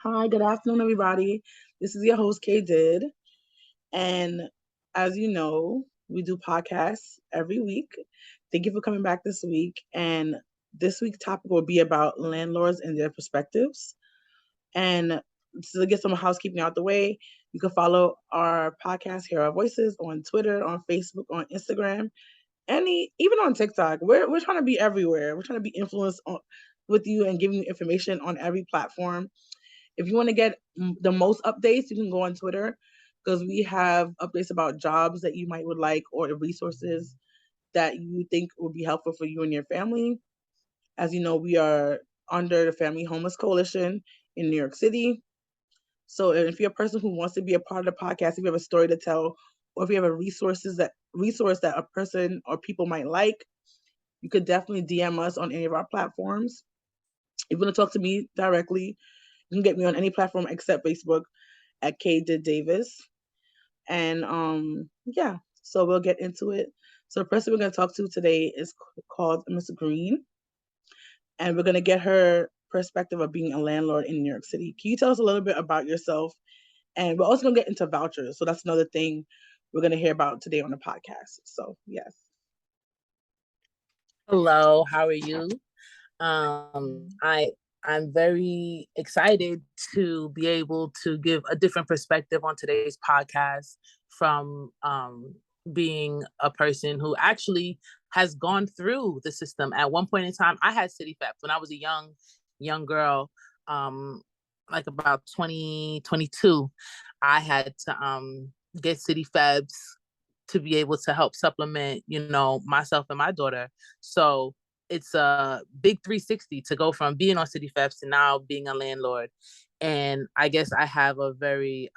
Hi, good afternoon, everybody. This is your host, K Did. And as you know, we do podcasts every week. Thank you for coming back this week. And this week's topic will be about landlords and their perspectives. And to get some housekeeping out the way, you can follow our podcast, Hear Our Voices, on Twitter, on Facebook, on Instagram, even on TikTok. We're trying to be everywhere. We're trying to be influenced with you and giving you information on every platform. If you want to get the most updates, you can go on Twitter because we have updates about jobs that you might would like or the resources that you think would be helpful for you and your family. As you know, we are under the Family Homeless Coalition in New York City. So if you're a person who wants to be a part of the podcast, if you have a story to tell, or if you have a resource that a person or people might like, you could definitely DM us on any of our platforms. If you want to talk to me directly, you can get me on any platform except Facebook at K Did Davis. And yeah, so we'll get into it. So the person we're going to talk to today is called Miss Green, and we're going to get her perspective of being a landlord in New York City. Can you tell us a little bit about yourself? And we're also going to get into vouchers. So that's another thing we're going to hear about today on the podcast. So yes. Hello, how are you? I'm very excited to be able to give a different perspective on today's podcast from being a person who actually has gone through the system. At one point in time, I had city theft when I was a young girl, like about 2022. I had to get city febs to be able to help supplement, myself and my daughter. So it's a big 360 to go from being on city febs to now being a landlord. And I guess I have a very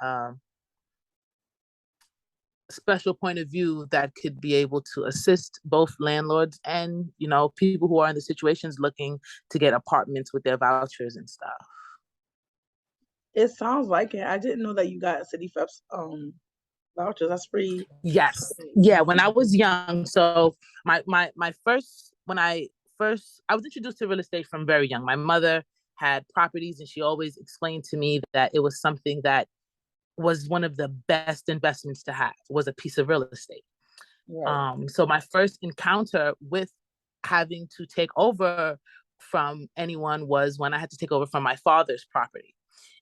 special point of view that could be able to assist both landlords and, people who are in the situations looking to get apartments with their vouchers and stuff. It sounds like it. I didn't know that you got city febs vouchers. That's pretty. Yes. Yeah. When I was young, so my first when I was introduced to real estate from very young. My mother had properties, and she always explained to me that it was something that was one of the best investments to have, was a piece of real estate. Right. So my first encounter with having to take over from anyone was when I had to take over from my father's property.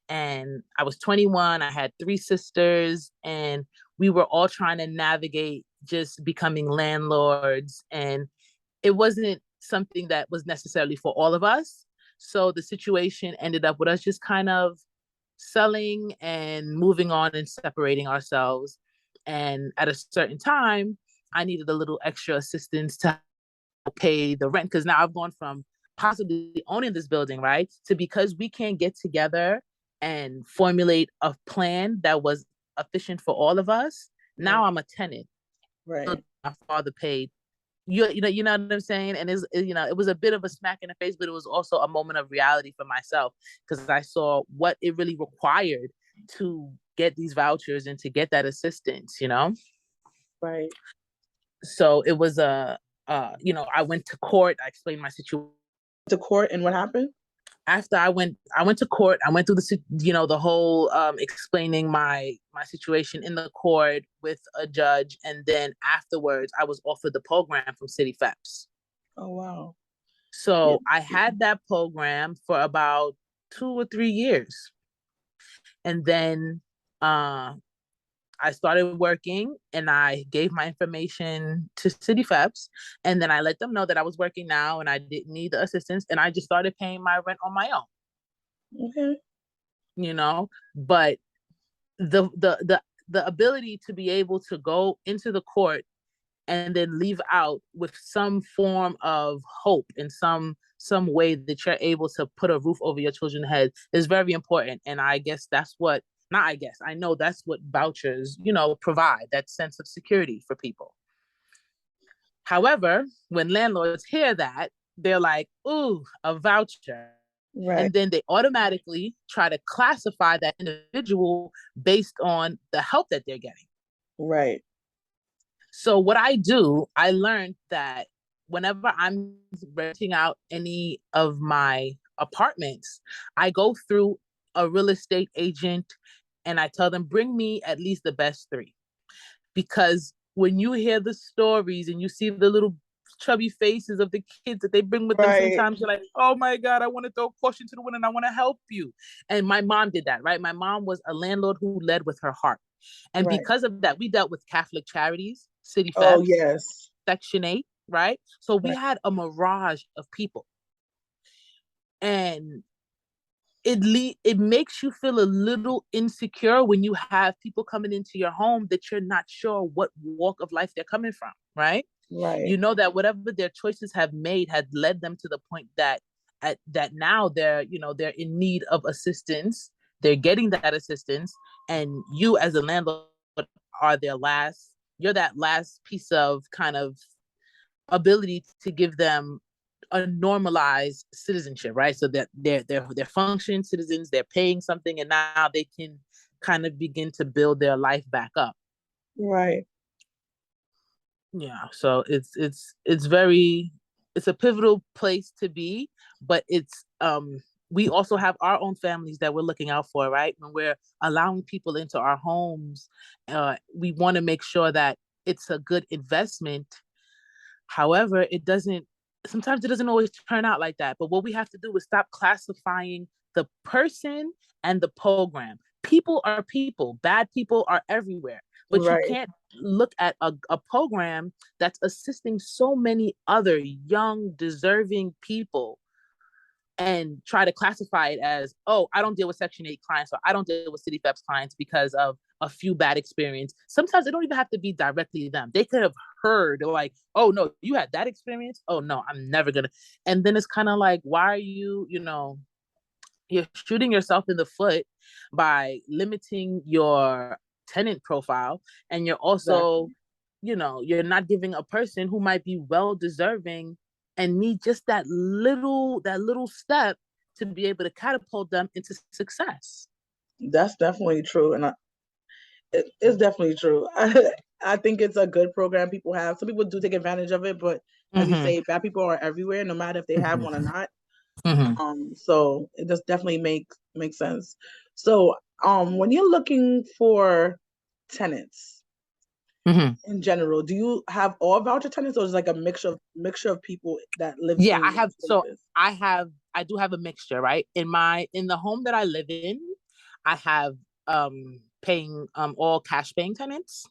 And I was 21. I had 3 sisters, and we were all trying to navigate just becoming landlords. And it wasn't something that was necessarily for all of us. So the situation ended up with us just kind of selling and moving on and separating ourselves. And at a certain time, I needed a little extra assistance to pay the rent, because now I've gone from possibly owning this building, right, to because we can't get together and formulate a plan that was efficient for all of us. Now I'm a tenant. Right. My father paid. You know what I'm saying? And it was a bit of a smack in the face, but it was also a moment of reality for myself, because I saw what it really required to get these vouchers and to get that assistance, Right. So it was I went to court. I explained my situation. To court, and what happened? After I went to court. I went through the whole explaining my situation in the court with a judge, and then afterwards I was offered the program from City FEPS. Oh wow! So I had that program for about 2 or 3 years, and then I started working, and I gave my information to City FEPS, and then I let them know that I was working now and I didn't need the assistance, and I just started paying my rent on my own. Okay. But the ability to be able to go into the court and then leave out with some form of hope in some way that you're able to put a roof over your children's head is very important. And I guess I know that's what vouchers, provide, that sense of security for people. However, when landlords hear that, they're like, ooh, a voucher. Right. And then they automatically try to classify that individual based on the help that they're getting. Right. So what I do, I learned that whenever I'm renting out any of my apartments, I go through a real estate agent, and I tell them, bring me at least the best three. Because when you hear the stories and you see the little chubby faces of the kids that they bring with them, sometimes you're like, oh my God, I want to throw caution to the wind and I want to help you. And my mom did that, right? My mom was a landlord who led with her heart. And because of that, we dealt with Catholic Charities, City Oh, Febs, yes. Section 8, right? So we had a mirage of people. And it makes you feel a little insecure when you have people coming into your home that you're not sure what walk of life they're coming from, right? Right. You know that whatever their choices have made had led them to the point that that now they're in need of assistance. They're getting that assistance, and you as a landlord are you're that last piece of kind of ability to give them a normalized citizenship, right? So that they're functioning citizens, they're paying something, and now they can kind of begin to build their life back up. Right. Yeah. So it's a pivotal place to be, but we also have our own families that we're looking out for, right? When we're allowing people into our homes, we want to make sure that it's a good investment. However, sometimes it doesn't always turn out like that. But what we have to do is stop classifying the person and the program. People are people. Bad people are everywhere. But you can't look at a program that's assisting so many other young, deserving people and try to classify it as, oh, I don't deal with Section 8 clients, or I don't deal with City Febs clients because of a few bad experience. Sometimes it don't even have to be directly them. They could have heard like, oh no, you had that experience? Oh no, I'm never gonna. And then it's kind of like, why are you're shooting yourself in the foot by limiting your tenant profile, and you're also, you're not giving a person who might be well deserving and need just that little step to be able to catapult them into success. That's definitely true, and it's definitely true. I think it's a good program people have. Some people do take advantage of it, but as you say, bad people are everywhere, no matter if they have one or not. So it just definitely makes sense. So when you're looking for tenants in general, do you have all voucher tenants, or is it like a mixture of people that live in I have spaces? I do have a mixture, right? In the home that I live in, I have paying all cash paying tenants.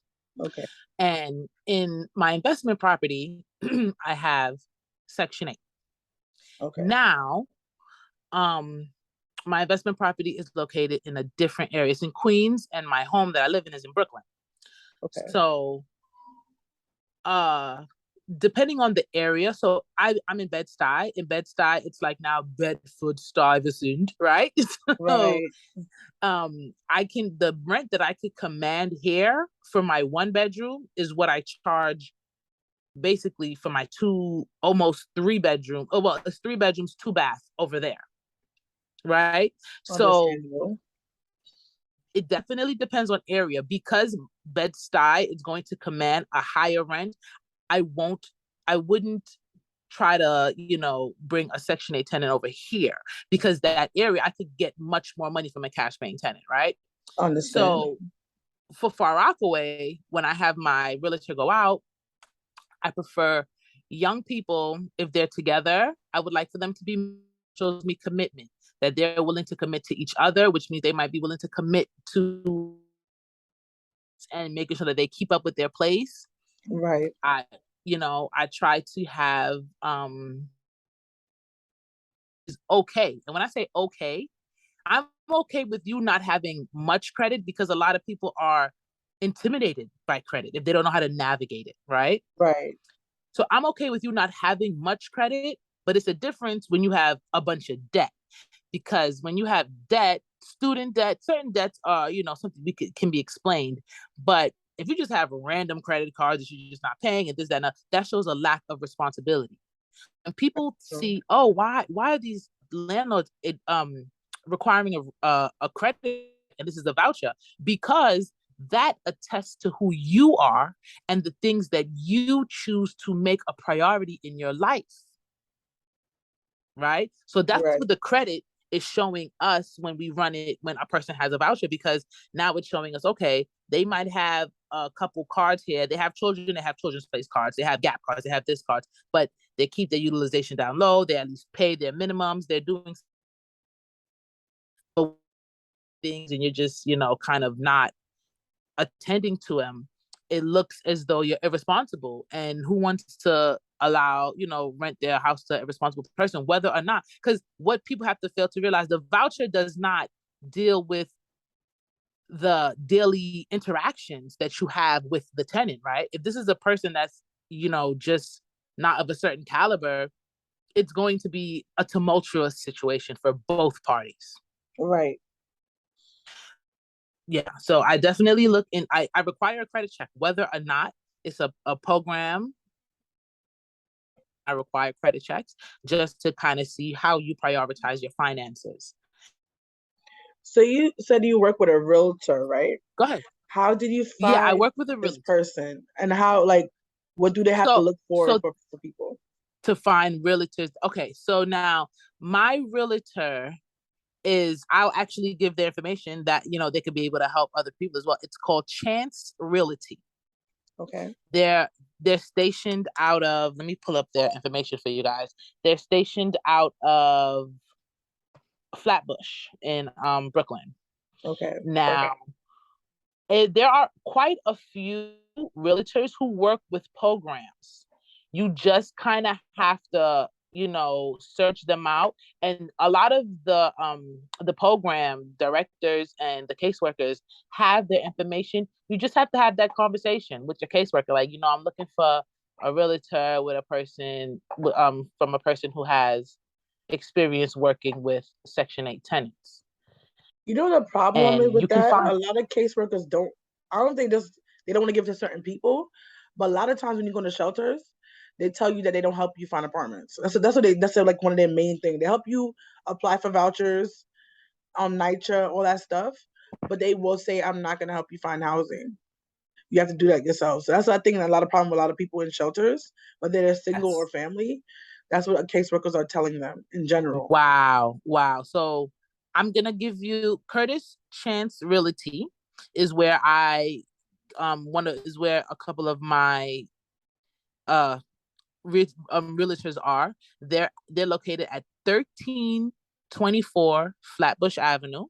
Okay. And in my investment property, I have Section 8. Okay. Now, my investment property is located in a different area. It's in Queens, and my home that I live in is in Brooklyn. Okay. So, depending on the area, so I'm in Bed-Stuy. In Bed-Stuy, it's like now Bedford-Stuyvesant, right? So, the rent that I could command here for my 1 bedroom is what I charge basically for my almost 3 bedroom. Oh, well, it's 3 bedrooms, 2 baths over there. Right. So it definitely depends on area, because Bed-Stuy is going to command a higher rent. I wouldn't try to, bring a Section 8 tenant over here, because that area I could get much more money from a cash paying tenant, right? Understand. So for Far Rockaway, when I have my realtor go out, I prefer young people. If they're together, I would like for them to be shows me commitment, that they're willing to commit to each other, which means they might be willing to commit to and making sure that they keep up with their place. Right. I try to have is okay. And when I say okay, I'm okay with you not having much credit, because a lot of people are intimidated by credit if they don't know how to navigate it, right? Right. So I'm okay with you not having much credit, but it's a difference when you have a bunch of debt. Because when you have debt, student debt, certain debts are, something can be explained. But if you just have random credit cards that you're just not paying and this, that, and that shows a lack of responsibility. And people see, oh, why are these landlords requiring a credit, and this is a voucher? Because that attests to who you are and the things that you choose to make a priority in your life. Right? So that's what the credit is showing us when we run it, when a person has a voucher, because now it's showing us, okay, they might have a couple cards here. They have children, they have children's place cards, they have gap cards, they have this cards, but they keep their utilization down low. They at least pay their minimums. They're doing things, and you're just, kind of not attending to them. It looks as though you're irresponsible. And who wants to allow, rent their house to a responsible person, whether or not? Because what people have to fail to realize, the voucher does not deal with the daily interactions that you have with the tenant, right? If this is a person that's, just not of a certain caliber, it's going to be a tumultuous situation for both parties. Right. Yeah. So I definitely look in, I require a credit check, whether or not it's a program. I require credit checks just to kind of see how you prioritize your finances. So you said you work with a realtor, right? Go ahead. How did you find I work with a this realtor person, and how, like, what do they have to look for people? To find realtors. Okay, so now my realtor is, I'll actually give their information that, they could be able to help other people as well. It's called Chance Realty. Okay. They're stationed out of, let me pull up their information for you guys. They're stationed out of Flatbush in Brooklyn. Okay. Now, there are quite a few realtors who work with programs. You just kind of have to, search them out. And a lot of the program directors and the caseworkers have their information. You just have to have that conversation with your caseworker. Like, I'm looking for a realtor with a person, from a person who has experience working with Section 8 tenants. You know the problem is with that? A lot of caseworkers I don't think they don't want to give to certain people, but a lot of times when you go to shelters, they tell you that they don't help you find apartments. That's like one of their main things. They help you apply for vouchers, NYCHA, all that stuff, but they will say, I'm not going to help you find housing. You have to do that yourself. So that's, I think, a lot of problem with a lot of people in shelters, whether they're single or family. That's what caseworkers are telling them in general. Wow. So I'm going to give you Curtis Chance Realty is where is where a couple of my realtors are. They're located at 1324 Flatbush Avenue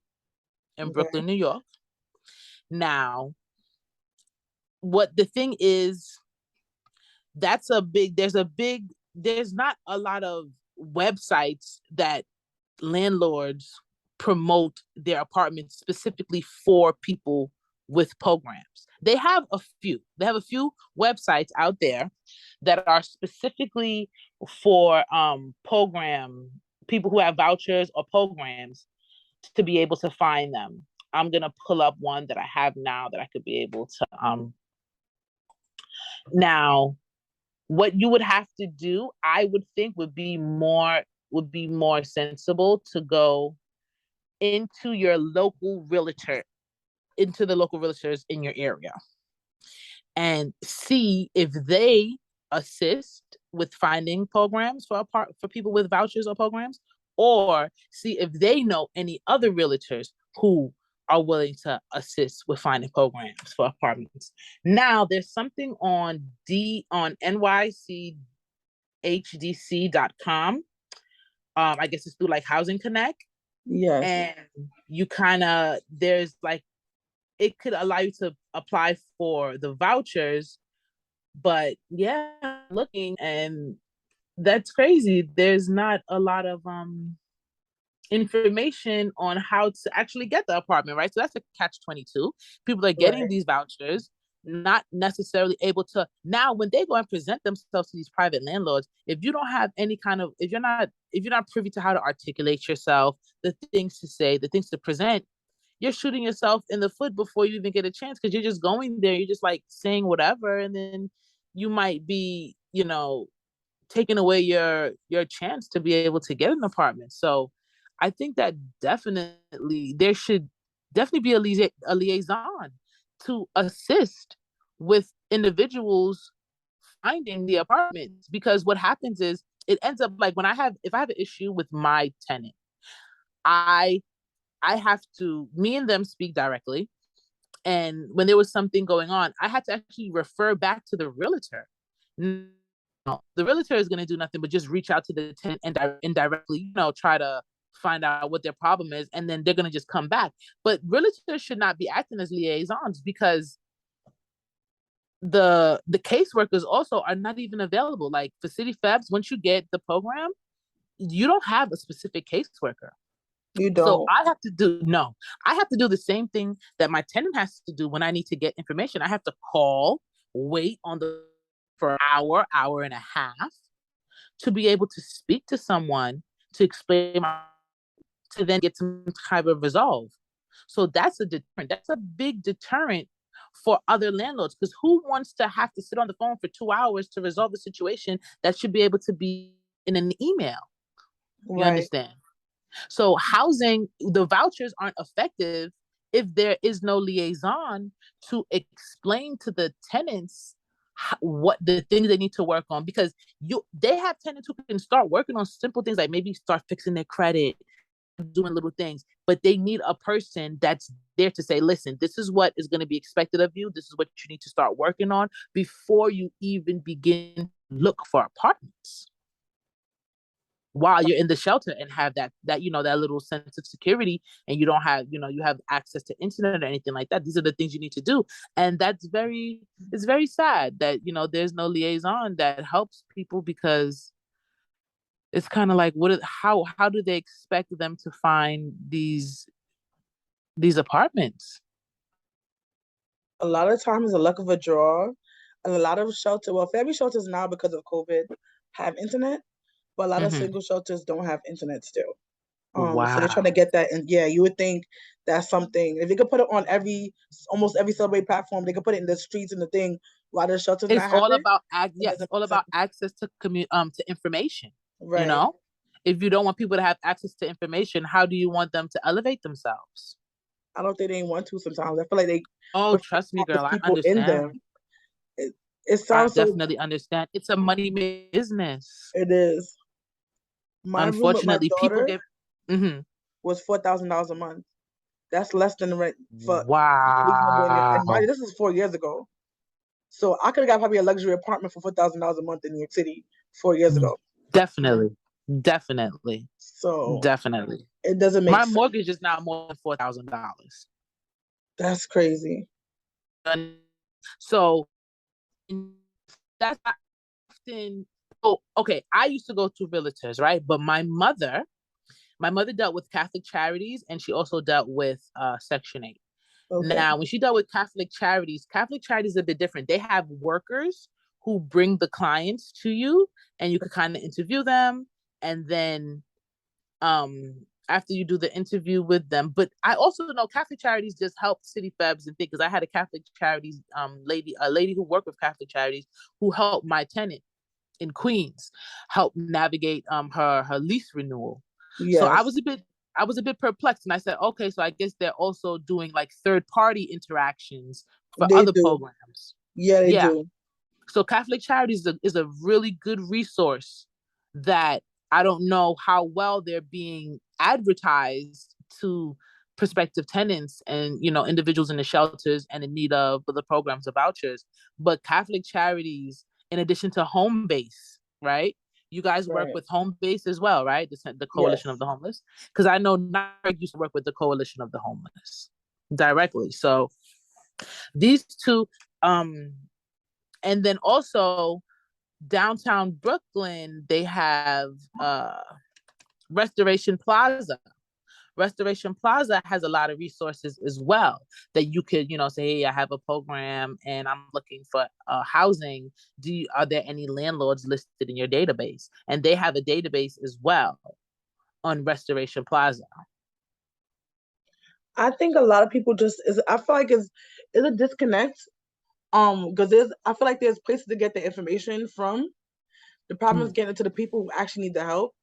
in Brooklyn, New York. Now, what the thing is, there's not a lot of websites that landlords promote their apartments specifically for people with programs. They have a few websites out there that are specifically for program people who have vouchers or programs to be able to find them. I'm gonna pull up one that I have now that I could be able to now what you would have to do, I would think, would be more sensible to go into the local realtors in your area and see if they assist with finding programs for people with vouchers or programs, or see if they know any other realtors who are willing to assist with finding programs for apartments. Now, there's something on nychdc.com. I guess it's through like Housing Connect. Yes. And you there's like, it could allow you to apply for the vouchers, but yeah, looking, and that's crazy. There's not a lot of information on how to actually get the apartment, right? So that's a catch-22. People are getting these vouchers, not necessarily able to. Now, when they go and present themselves to these private landlords, if you don't have any kind of, if you're not privy to how to articulate yourself, the things to say, the things to present, you're shooting yourself in the foot before you even get a chance, because you're just going there, you're just like saying whatever, and then you might be, taking away your chance to be able to get an apartment. So I think that definitely there should definitely be a liaison to assist with individuals finding the apartments, because what happens is it ends up like if I have an issue with my tenant, I have to, me and them speak directly. And when there was something going on, I had to actually refer back to the realtor. No, the realtor is going to do nothing but just reach out to the tenant and indirectly, try to find out what their problem is, and then they're going to just come back. But realtors should not be acting as liaisons, because the caseworkers also are not even available. Like for City Febs, once you get the program, you don't have a specific caseworker. You So don't. I have to do the same thing that my tenant has to do when I need to get information. I have to call, wait on the for an hour and a half to be able to speak to someone to explain to then get some type of resolve. So that's a deterrent. That's a big deterrent for other landlords, because who wants to have to sit on the phone for 2 hours to resolve a situation that should be able to be in an email? You Right. understand? So housing, the vouchers aren't effective if there is no liaison to explain to the tenants what the things they need to work on, because they have tenants who can start working on simple things, like maybe start fixing their credit, doing little things, but they need a person that's there to say, listen, this is what is going to be expected of you, this is what you need to start working on before you even begin to look for apartments while you're in the shelter, and have that that little sense of security, and you don't have you have access to internet or anything like that. These are the things you need to do, and it's very sad that there's no liaison that helps people, because it's kind of like, how do they expect them to find these apartments? A lot of times, the luck of a draw, and a lot of family shelters now, because of COVID, have internet, but a lot of Mm-hmm. single shelters don't have internet still. So they're trying to Wow. get that, and yeah, you would think that's something. If they could put it on almost every subway platform, they could put it in the streets and the thing. Why the shelters It's not have all it? about It yeah, it's doesn't all make sense. about access to to information. You Right. know, if you don't want people to have access to information, how do you want them to elevate themselves? I don't think they want to sometimes. I feel like they Oh, prefer trust to me, have those girl, I people in them. understand. It I sounds so. definitely understand. It's a money business. It is. My room with my Unfortunately, people daughter get. Hmm. was $4,000 a month. That's less than the rent for reasonable in and mind you, Wow. this is 4 years ago. So I could have got probably a luxury apartment for $4,000 a month in New York City 4 years ago. Definitely, definitely, So definitely. it doesn't make My sense. mortgage is now more than $4,000. That's crazy. So that's often. Oh, okay. I used to go to realtors, right? But my mother dealt with Catholic Charities, and she also dealt with Section 8. Okay. Now, when she dealt with Catholic Charities is a bit different. They have workers who bring the clients to you, and you could kind of interview them, and then after you do the interview with them. But I also know Catholic Charities just help City Febs and things, because I had a Catholic Charities a lady who worked with Catholic Charities who helped my tenant in Queens help navigate her lease renewal. So Yes, I was a bit perplexed, and I said, okay, so I guess they're also doing like third party interactions for they other do. programs. Yeah, they Yeah. do. So Catholic Charities is a really good resource that I don't know how well they're being advertised to prospective tenants and individuals in the shelters and in need of the programs of vouchers. But Catholic Charities, in addition to Home Base, right? You guys work Right. with Home Base as well, right? The Coalition of Yes. the Homeless, because I know Nike used to work with the Coalition of the Homeless directly. So these two, um, and then also downtown Brooklyn, they have Restoration Plaza. Restoration Plaza has a lot of resources as well that you could, say, hey, I have a program and I'm looking for housing. Are there any landlords listed in your database? And they have a database as well on Restoration Plaza. I think a lot of people I feel like it's a disconnect. Because I feel like there's places to get the information from. The problem is Mm. getting to the people who actually need the help.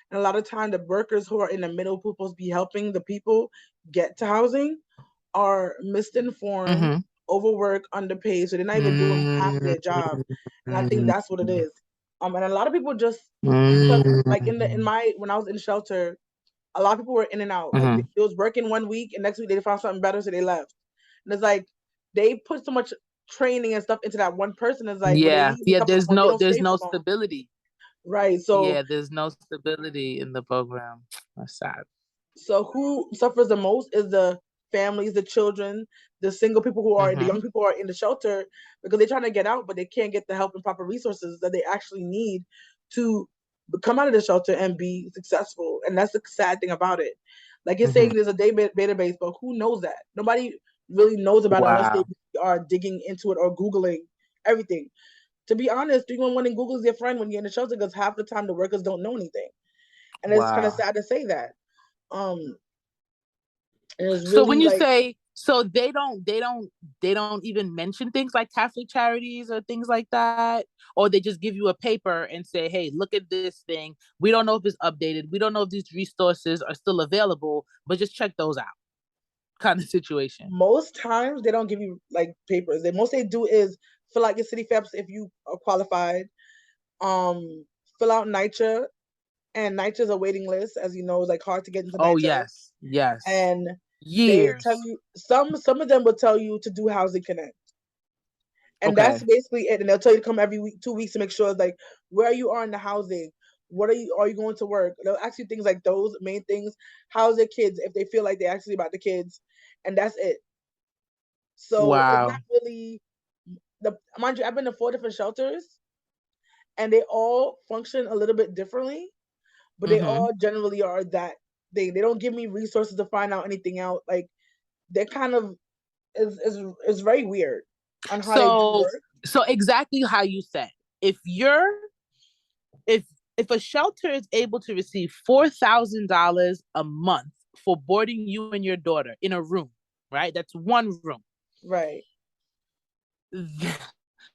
And a lot of time, the workers who are in the middle, who are supposed to be helping the people get to housing, are misinformed, Mm-hmm. overworked, underpaid. So they're not even doing half of Mm-hmm. their job. And I think that's what it is. And a lot of people just because like Mm-hmm. when I was in shelter, A lot of people were in and out. Like, it was working 1 week, and next week they found something better, so they left. And it's like they put so much training and stuff into that one person. It's like when they leave a couple of months, they don't stay for long. Stability. Right. So there's no stability in the program. That's sad. So who suffers the most is the families, the children, the single people who are the young people who are in the shelter, because they're trying to get out, but they can't get the help and proper resources that they actually need to come out of the shelter and be successful. And that's the sad thing about it. Like you're saying, there's a database, but who knows that? Nobody really knows about it unless they are digging into it or Googling everything. To be honest, 311 and Google is your friend when you're in the shelter, because half the time the workers don't know anything. And it's kind of sad to say that. And it's really, so when you like, say, so they don't even mention things like Catholic Charities or things like that, or they just give you a paper and say, hey, look at this thing, we don't know if it's updated, we don't know if these resources are still available, but just check those out, kind of situation. Most times they don't give you like papers. Most they do is fill out your city FEPS if you are qualified, fill out NYCHA, and NYCHA is a waiting list, as you know. It's like hard to get into NYCHA. Yes. And years. They tell you, some of them will tell you to do Housing Connect. And that's basically it. And they'll tell you to come every week, 2 weeks, to make sure, like, where you are in the housing. Are you going to work? They'll ask you things like those main things. How's their kids, if they feel like they're actually about the kids, and that's it. So it's not really mind you, I've been to 4 different shelters, and they all function a little bit differently, but they all generally are that they don't give me resources to find out anything out. Like, they're kind of is very weird on how they do work. So exactly how you said, if a shelter is able to receive $4,000 a month for boarding you and your daughter in a room, right? That's one room. Right.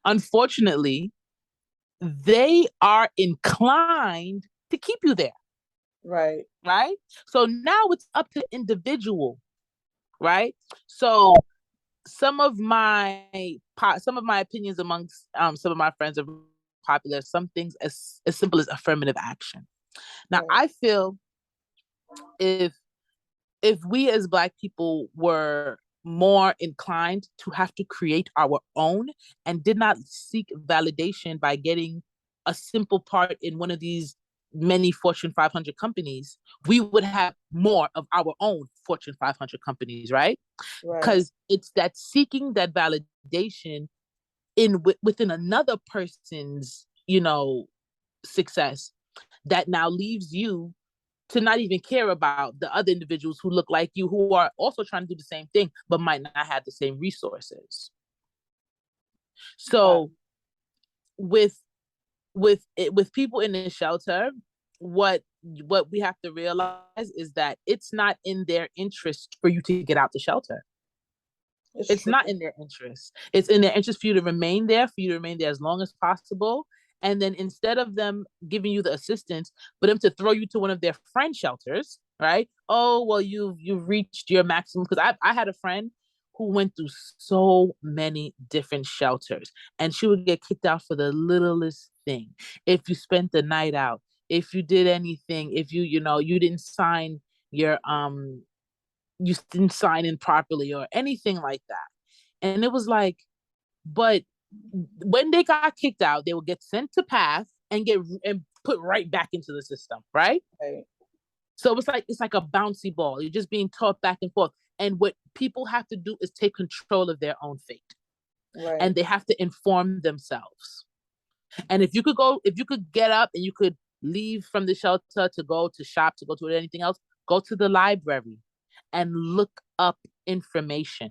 Unfortunately, they are inclined to keep you there. Right. Right? So now it's up to individual, right? So some of my opinions amongst some of my friends are popular. Some things as simple as affirmative action. Now, I feel if we as Black people were more inclined to have to create our own and did not seek validation by getting a simple part in one of these many Fortune 500 companies, we would have more of our own Fortune 500 companies, right? Because it's that seeking that validation within another person's, success that now leaves you to not even care about the other individuals who look like you, who are also trying to do the same thing, but might not have the same resources. So with people in the shelter, what we have to realize is that it's not in their interest for you to get out the shelter. It's not in their interest. It's in their interest for you to remain there, as long as possible. And then instead of them giving you the assistance, for them to throw you to one of their friend shelters, right? Oh, well, you've reached your maximum. Because I had a friend who went through so many different shelters, and she would get kicked out for the littlest thing. If you spent the night out, if you did anything, if you didn't sign your you didn't sign in properly or anything like that. And it was like, but when they got kicked out, they would get sent to PATH and get put right back into the system, right? So it's like a bouncy ball. You're just being taught back and forth. And what people have to do is take control of their own fate. And they have to inform themselves. And if you could get up and you could leave from the shelter to go to shop, to go to anything else, go to the library and look up information.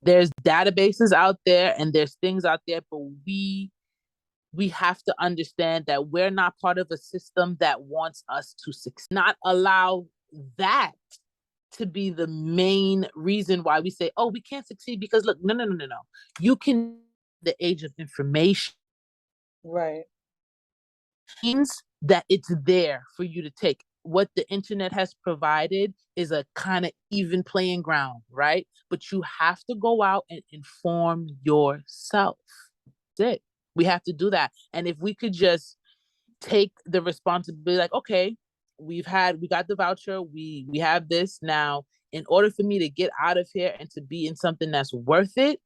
There's databases out there and there's things out there, but we have to understand that we're not part of a system that wants us to succeed. Not allow that to be the main reason why we say, oh, we can't succeed because look, no. You can, the age of information. Right. Means that it's there for you to take. What the internet has provided is a kind of even playing ground, right? But you have to go out and inform yourself. That's it. We have to do that. And if we could just take the responsibility, like, okay, we got the voucher, we have this now. In order for me to get out of here and to be in something that's worth it,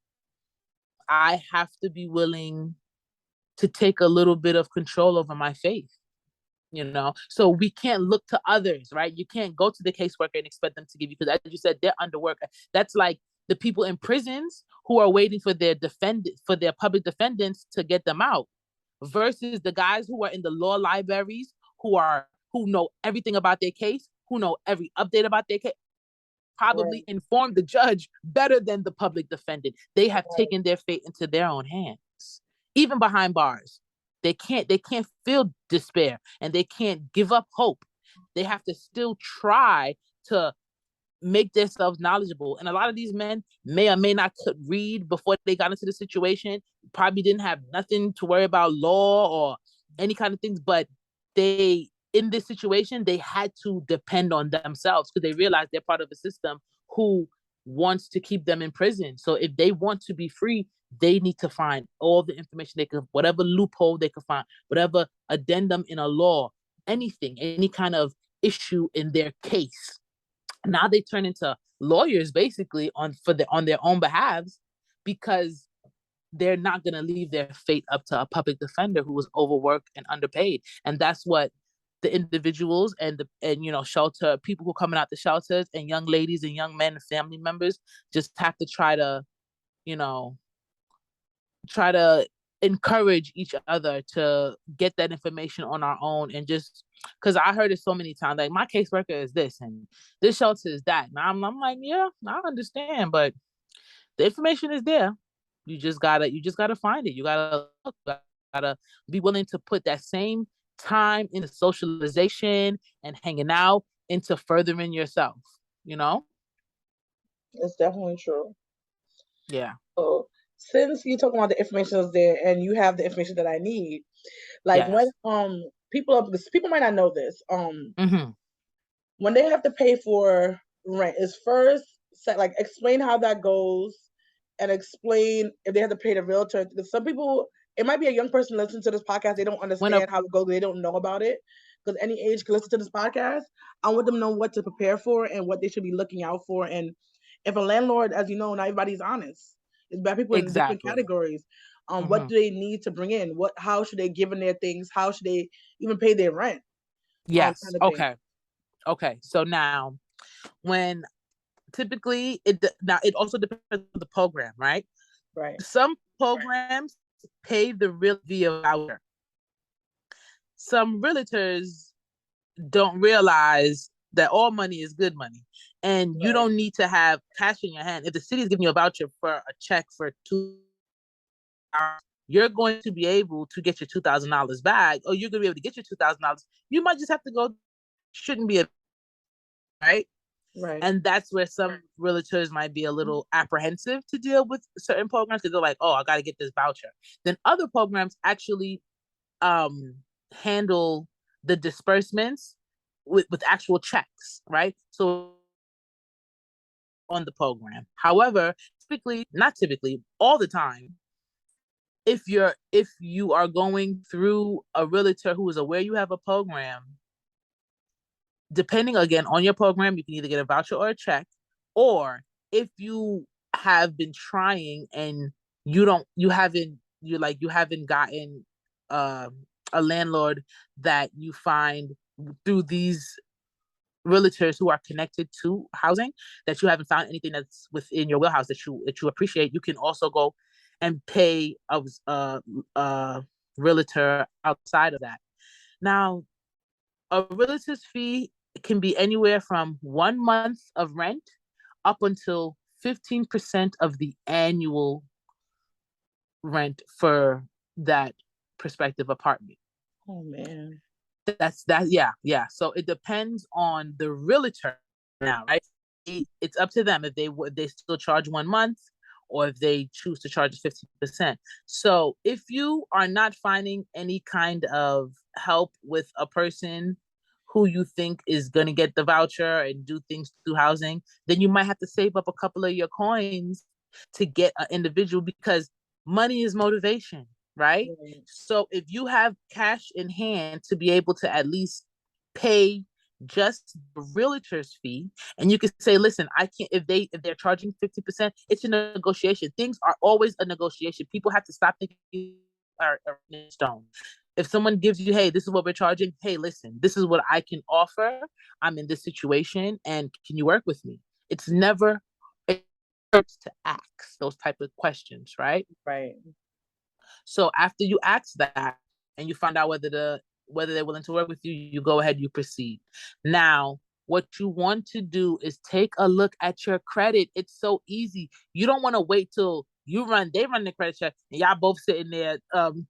I have to be willing to take a little bit of control over my faith. So we can't look to others, right? You can't go to the caseworker and expect them to give you, because as you said, they're underworked. That's like the people in prisons who are waiting for their public defendants to get them out, versus the guys who are in the law libraries, who know everything about their case, who know every update about their case, probably inform the judge better than the public defendant. They have taken their fate into their own hands, even behind bars. They can't feel despair, and they can't give up hope. They have to still try to make themselves knowledgeable. And a lot of these men may or may not could read before they got into the situation, probably didn't have nothing to worry about law or any kind of things, but in this situation, they had to depend on themselves because they realized they're part of a system who wants to keep them in prison. So if they want to be free, they need to find all the information they could, whatever loophole they could find, whatever addendum in a law, anything, any kind of issue in their case. Now they turn into lawyers basically on their own behalves, because they're not going to leave their fate up to a public defender who was overworked and underpaid. And that's what the individuals and shelter people who are coming out the shelters, and young ladies and young men and family members just have to try to encourage each other to get that information on our own. And just because I heard it so many times, like, my caseworker is this and this shelter is that, and I'm like, yeah, I understand, but the information is there. You just gotta find it. You gotta look, you gotta be willing to put that same time into socialization and hanging out into furthering yourself. It's definitely true. Yeah. So since you're talking about the information that's there and you have the information that I need, like, yes. when people might not know this, mm-hmm. when they have to pay for rent, is first set, like, explain how that goes, and explain if they have to pay the realtor. Because some people, it might be a young person listening to this podcast, they don't understand how it goes, they don't know about it. Because any age can listen to this podcast. I want them to know what to prepare for and what they should be looking out for. And if a landlord, as you know, not everybody's honest. It's bad people in different categories. What do they need to bring in? How should they give in their things? How should they even pay their rent? Yes. Okay. So now, when typically it also depends on the program, right? Right. Some programs pay the real via voucher. Some realtors don't realize that all money is good money, and you don't need to have cash in your hand. If the city is giving you a voucher for a check for $2, you're going to be able to get your $2,000 back, or you're going to be able to get your $2,000. You might just have to go. Shouldn't be right. And that's where some realtors might be a little apprehensive to deal with certain programs, because they're like, oh, I got to get this voucher. Then other programs actually handle the disbursements with actual checks, right? So on the program. However, not typically, all the time, if you are going through a realtor who is aware you have a program, depending again on your program, you can either get a voucher or a check. Or if you have been trying and you haven't gotten a landlord that you find through these realtors who are connected to housing, that you haven't found anything that's within your wheelhouse that you appreciate, you can also go and pay a realtor outside of that. Now, a realtor's fee can be anywhere from 1 month of rent up until 15% of the annual rent for that prospective apartment. Oh man. Yeah. So it depends on the realtor now, right? It's up to them if they still charge 1 month, or if they choose to charge 15%. So if you are not finding any kind of help with a person who you think is going to get the voucher and do things through housing, then you might have to save up a couple of your coins to get an individual, because money is motivation, right? So if you have cash in hand to be able to at least pay just the realtor's fee, and you can say, listen, I can't, if they're charging 50%, it's a negotiation. Things are always a negotiation. People have to stop thinking are in stone. If someone gives you, hey, this is what we're charging, hey, listen, this is what I can offer. I'm in this situation, and can you work with me? It's never, it hurts to ask those type of questions, right? Right. So after you ask that and you find out whether they're willing to work with you, you go ahead, you proceed. Now, what you want to do is take a look at your credit. It's so easy. You don't want to wait till they run the credit check, and y'all both sitting there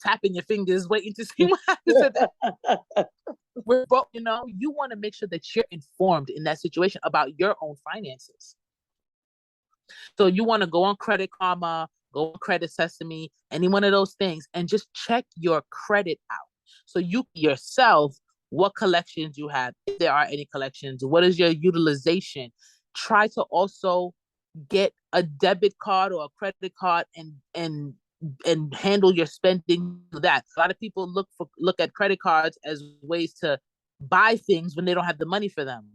tapping your fingers, waiting to see what happens at that. We're both, you want to make sure that you're informed in that situation about your own finances. So you want to go on Credit Karma, go on Credit Sesame, any one of those things, and just check your credit out. So you yourself, what collections you have, if there are any collections, what is your utilization? Try to also get a debit card or a credit card and handle your spending that. A lot of people look at credit cards as ways to buy things when they don't have the money for them.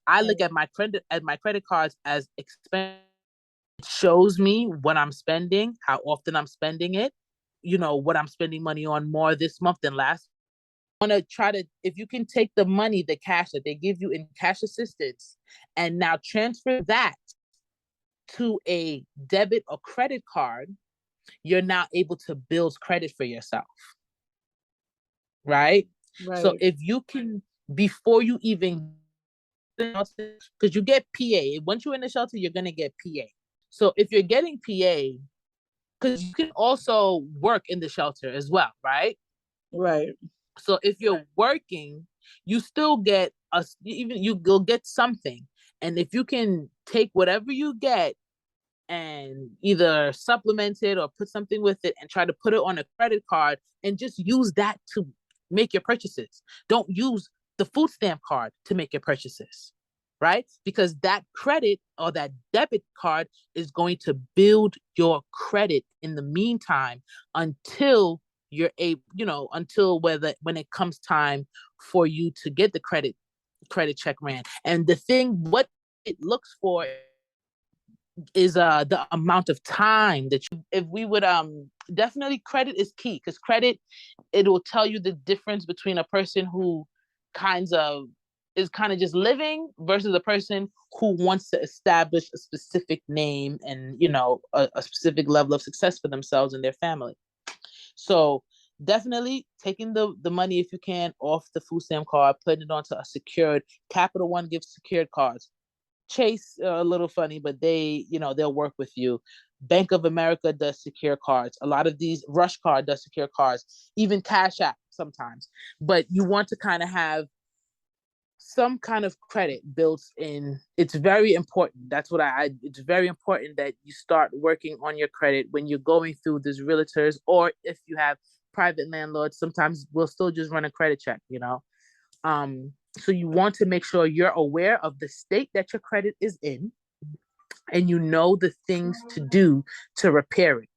I look at my credit cards as expense. It shows me what I'm spending, how often I'm spending it, what I'm spending money on more this month than last. I want to try to, if you can take the money, the cash that they give you in cash assistance, and now transfer that to a debit or credit card, you're now able to build credit for yourself. Right? So if you can, before you even, because you get PA, once you're in the shelter, you're going to get PA. So if you're getting PA, because you can also work in the shelter as well, right? Right. So if you're working, you still get you'll get something. And if you can take whatever you get and either supplement it or put something with it and try to put it on a credit card and just use that to make your purchases. Don't use the food stamp card to make your purchases, right? Because that credit or that debit card is going to build your credit in the meantime until you're until when it comes time for you to get the credit check ran. And the thing, what it looks for is the amount of time that if we would definitely, credit is key, because credit, it will tell you the difference between a person who is kind of just living versus a person who wants to establish a specific name and a specific level of success for themselves and their family. So definitely taking the money, if you can, off the food stamp card, putting it onto a secured. Capital One gives secured cards. Chase a little funny, but they'll work with you. Bank of America does secure cards. A lot of these, Rush Card does secure cards, even Cash App sometimes. But you want to kind of have some kind of credit built in. It's very important. That's what it's very important that you start working on your credit when you're going through these realtors, or if you have private landlords, sometimes we'll still just run a credit check, so you want to make sure you're aware of the state that your credit is in, and you know the things to do to repair it.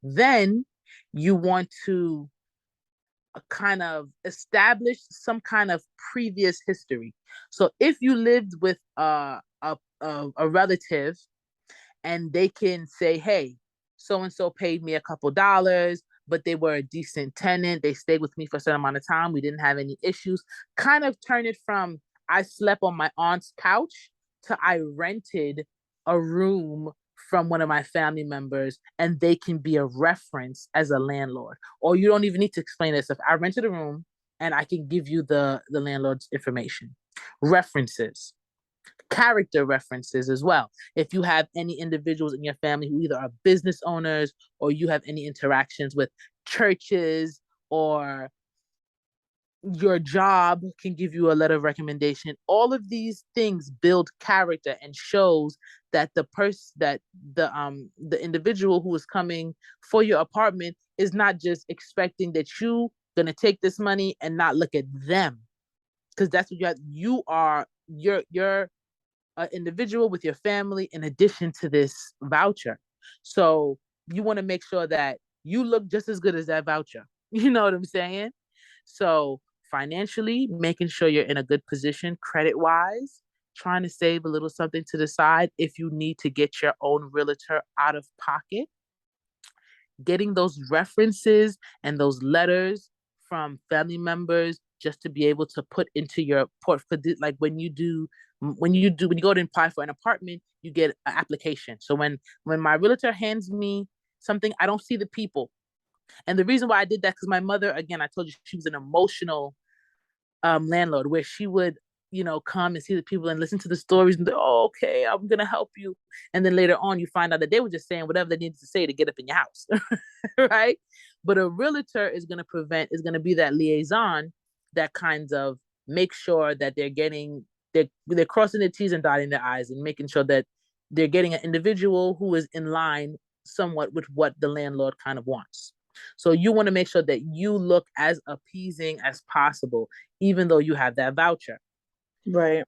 Then you want to kind of establish some kind of previous history. So if you lived with a relative and they can say, hey, so-and-so paid me a couple dollars, but they were a decent tenant. They stayed with me for a certain amount of time. We didn't have any issues. Kind of turn it from I slept on my aunt's couch to I rented a room from one of my family members, and they can be a reference as a landlord. Or you don't even need to explain this. If I rented a room and I can give you the landlord's information. References. Character references as well. If you have any individuals in your family who either are business owners, or you have any interactions with churches, or your job can give you a letter of recommendation. All of these things build character and shows that the individual who is coming for your apartment is not just expecting that you gonna take this money and not look at them, because that's what you're an individual with your family in addition to this voucher. So you want to make sure that you look just as good as that voucher. You know what I'm saying? So financially, making sure you're in a good position credit wise, trying to save a little something to the side if you need to get your own realtor out of pocket, getting those references and those letters from family members just to be able to put into your portfolio. Like when you go to apply for an apartment, you get an application. So when my realtor hands me something, I don't see the people. And the reason why I did that, because my mother, again, I told you she was an emotional landlord, where she would, come and see the people and listen to the stories and oh, okay, I'm gonna help you. And then later on, you find out that they were just saying whatever they needed to say to get up in your house, right? But a realtor is gonna be that liaison that kind of make sure that they're crossing their T's and dotting their I's and making sure that they're getting an individual who is in line somewhat with what the landlord kind of wants. So you want to make sure that you look as appeasing as possible, even though you have that voucher. Right.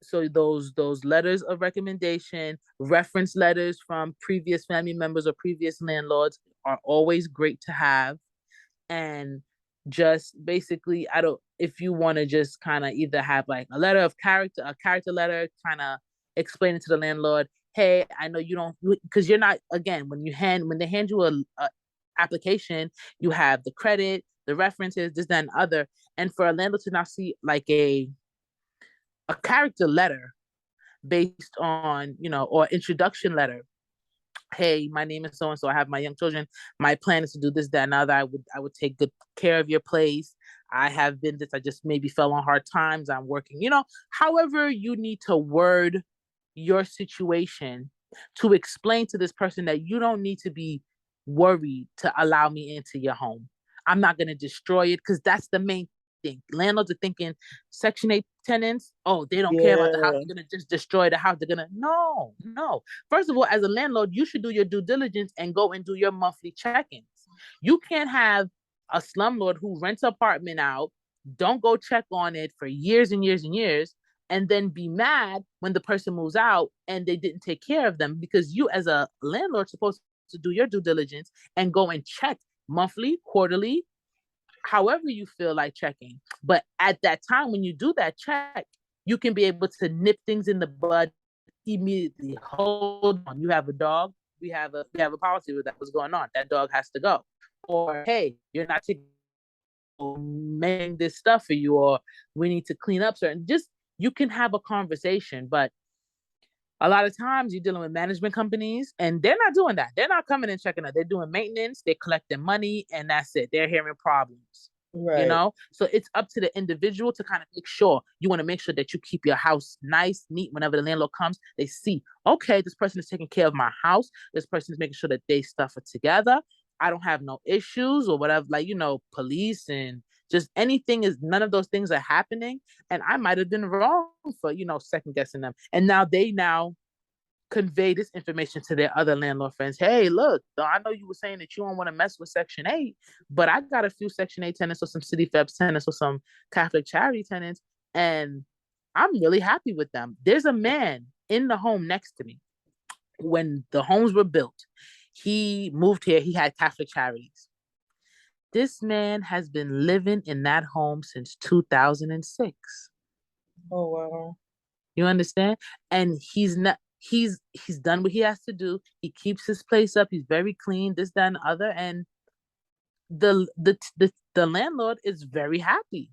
So those letters of recommendation, reference letters from previous family members or previous landlords are always great to have. And just basically, I don't if you want to just kind of either have like a character letter, kind of explaining to the landlord, hey, I know you don't, because you're not, again, when they hand you a application, you have the credit, the references, this, that, and other. And for a landlord to not see like a character letter based on, or introduction letter. Hey, my name is so and so. I have my young children. My plan is to do this, that, and other. I would take good care of your place. I have been this. I just maybe fell on hard times. I'm working. However you need to word your situation to explain to this person that you don't need to be worried to allow me into your home. I'm not going to destroy it, because that's the main thing. Landlords are thinking Section 8 tenants, oh, they don't care about the house. Yeah. They're going to just destroy the house. They're going to, no, no. First of all, as a landlord, you should do your due diligence and go and do your monthly check-ins. You can't have a slumlord who rents an apartment out, don't go check on it for years and years and years, and then be mad when the person moves out and they didn't take care of them, because you as a landlord supposed to do your due diligence and go and check monthly, quarterly, however you feel like checking. But at that time, when you do that check, you can be able to nip things in the bud immediately. Hold on, you have a dog. We have a policy with that. What's going on? That dog has to go. Or hey, you're not taking this stuff for you, or we need to clean up certain. Just you can have a conversation, but a lot of times you're dealing with management companies and they're not doing that. They're not coming and checking it. They're doing maintenance, they're collecting money, and that's it. They're hearing problems. Right. So it's up to the individual to kind of make sure. You want to make sure that you keep your house nice, neat. Whenever the landlord comes, they see, okay, this person is taking care of my house. This person is making sure that they stuff it together. I don't have no issues or whatever, like, police and just anything is, none of those things are happening. And I might have been wrong for, second guessing them. And now they convey this information to their other landlord friends. Hey, look, I know you were saying that you don't want to mess with Section 8, but I got a few Section 8 tenants or some City Febs tenants or some Catholic charity tenants, and I'm really happy with them. There's a man in the home next to me. When the homes were built, he moved here. He had Catholic Charities. This man has been living in that home since 2006. Oh wow. You understand? And he's done what he has to do. He keeps his place up. He's very clean, this, that, and other. And the landlord is very happy.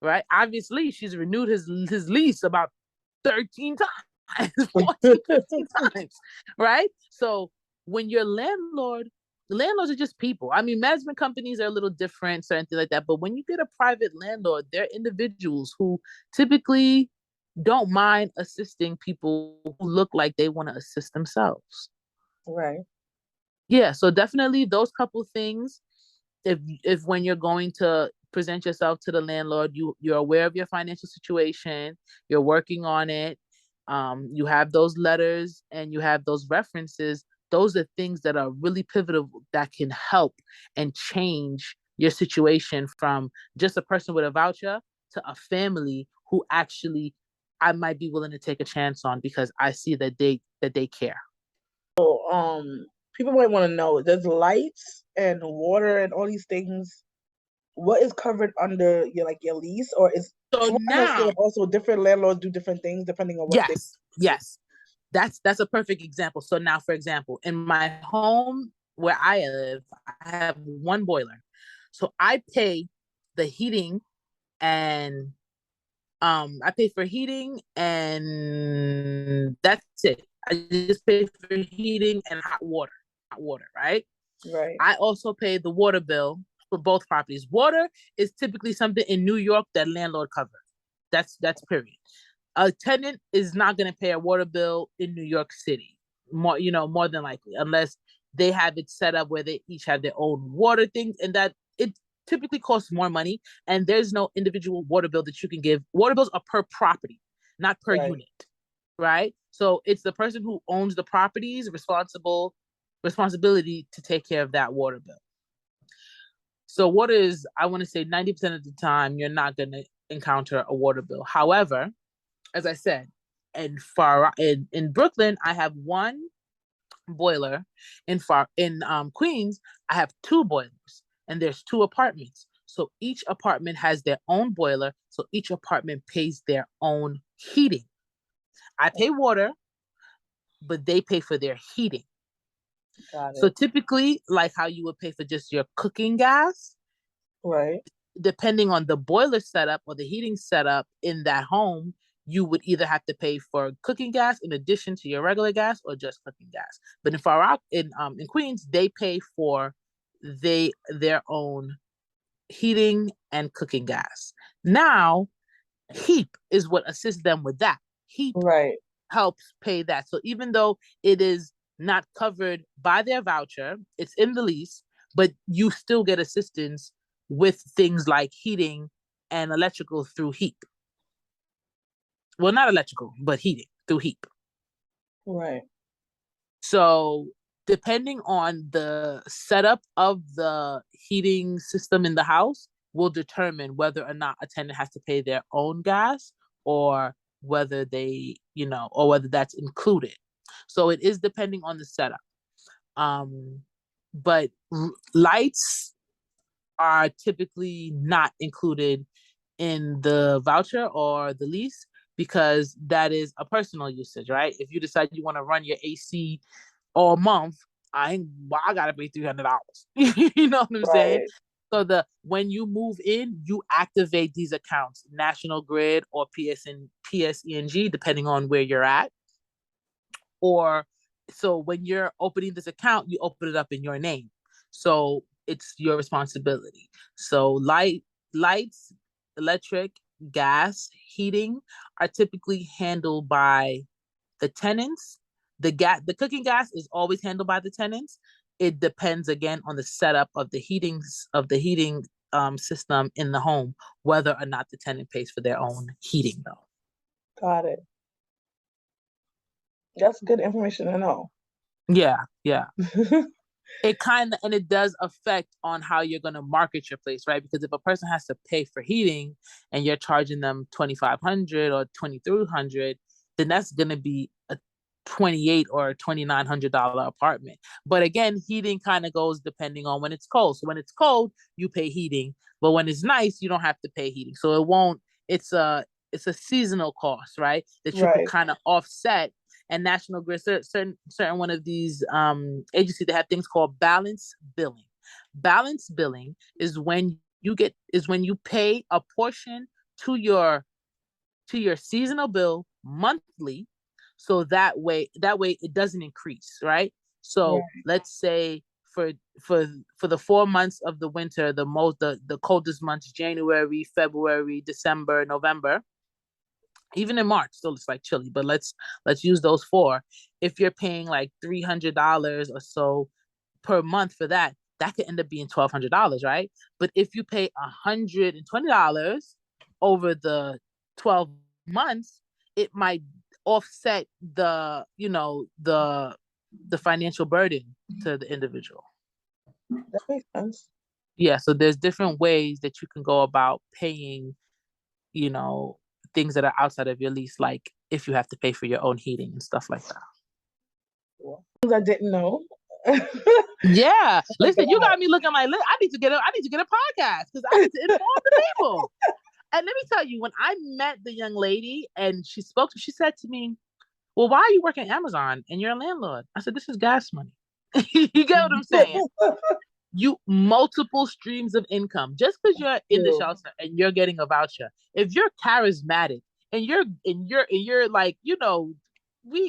Right? Obviously, she's renewed his lease about 13 times, 14, 15 times. Right? So when your landlords are just people. I mean, management companies are a little different, certain things like that. But when you get a private landlord, they're individuals who typically don't mind assisting people who look like they want to assist themselves. Right. Yeah, so definitely those couple things. If when you're going to present yourself to the landlord, you're aware of your financial situation, you're working on it, you have those letters and you have those references. Those are things that are really pivotal that can help and change your situation from just a person with a voucher to a family who actually I might be willing to take a chance on because I see that they care. People might want to know, does lights and water and all these things what is covered under your lease, or is So from what I now, understand also different landlords do different things depending on what they yes, that's a perfect example. So now, for example, in my home where I live, I have one boiler, so I pay the heating and I pay for heating and that's it. I just pay for heating and hot water, right? right. I also pay the water bill for both properties. Water is typically something in New York that landlord covers. That's period. A tenant is not going to pay a water bill in New York City, more than likely, unless they have it set up where they each have their own water things, and that it typically costs more money. And there's no individual water bill that you can give. Water bills are per property, not per Right. unit, right? So it's the person who owns the property's responsibility to take care of that water bill. So water is, I want to say 90% of the time, you're not going to encounter a water bill. However, as I said, in Brooklyn, I have one boiler. In Queens, I have two boilers, and there's two apartments. So each apartment has their own boiler. So each apartment pays their own heating. I pay water, but they pay for their heating. Got So it. typically, like how you would pay for just your cooking gas, Right. depending on the boiler setup or the heating setup in that home, you would either have to pay for cooking gas in addition to your regular gas or just cooking gas. But in Far Rock, in Queens, they pay for their own heating and cooking gas. Now, HEAP is what assists them with that. HEAP Right. helps pay that. So even though it is not covered by their voucher, it's in the lease, but you still get assistance with things like heating and electrical through HEAP. Well, not electrical, but heating through HEAP. Right. So depending on the setup of the heating system in the house will determine whether or not a tenant has to pay their own gas or whether or whether that's included. So it is depending on the setup. But lights are typically not included in the voucher or the lease because that is a personal usage, right? If you decide you want to run your AC all month, I gotta pay $300. You know what I'm saying? Right. So when you move in, you activate these accounts, National Grid or PSENG, depending on where you're at. Or so when you're opening this account, you open it up in your name. So it's your responsibility. So lights, electric, gas, heating are typically handled by the tenants. The cooking gas is always handled by the tenants. It depends again on the setup of the heating system in the home, whether or not the tenant pays for their own heating though. Got it. That's good information to know. Yeah. It does affect on how you're going to market your place, right? Because if a person has to pay for heating and you're charging them $2,500 or $2,300, then that's going to be a $2,800 or $2,900 apartment. But again, heating kind of goes depending on when it's cold. So when it's cold, you pay heating, but when it's nice, you don't have to pay heating. So it won't. It's a seasonal cost, right? That you could Right. kind of offset. And National Grid, certain one of these agencies that have things called balance billing. Balance billing is when you pay a portion to your seasonal bill monthly, so that way it doesn't increase, right? So Right. let's say for the 4 months of the winter, the coldest months, January, February, December, November, even in March, still it's like chilly, but let's use those four. If you're paying like $300 or so per month for that, that could end up being $1,200, right? But if you pay $120 over the 12 months, it might offset the financial burden to the individual. That makes sense. Yeah, so there's different ways that you can go about paying, you know, things that are outside of your lease, like if you have to pay for your own heating and stuff like that. Things I didn't know. Yeah. Listen, you got me looking like I need to get a podcast because I need to inform the people. And let me tell you, when I met the young lady and she said to me, well, why are you working at Amazon and you're a landlord? I said, this is gas money. You get what I'm saying? You multiple streams of income. Just because you're in the shelter and you're getting a voucher, if you're charismatic and you're like, we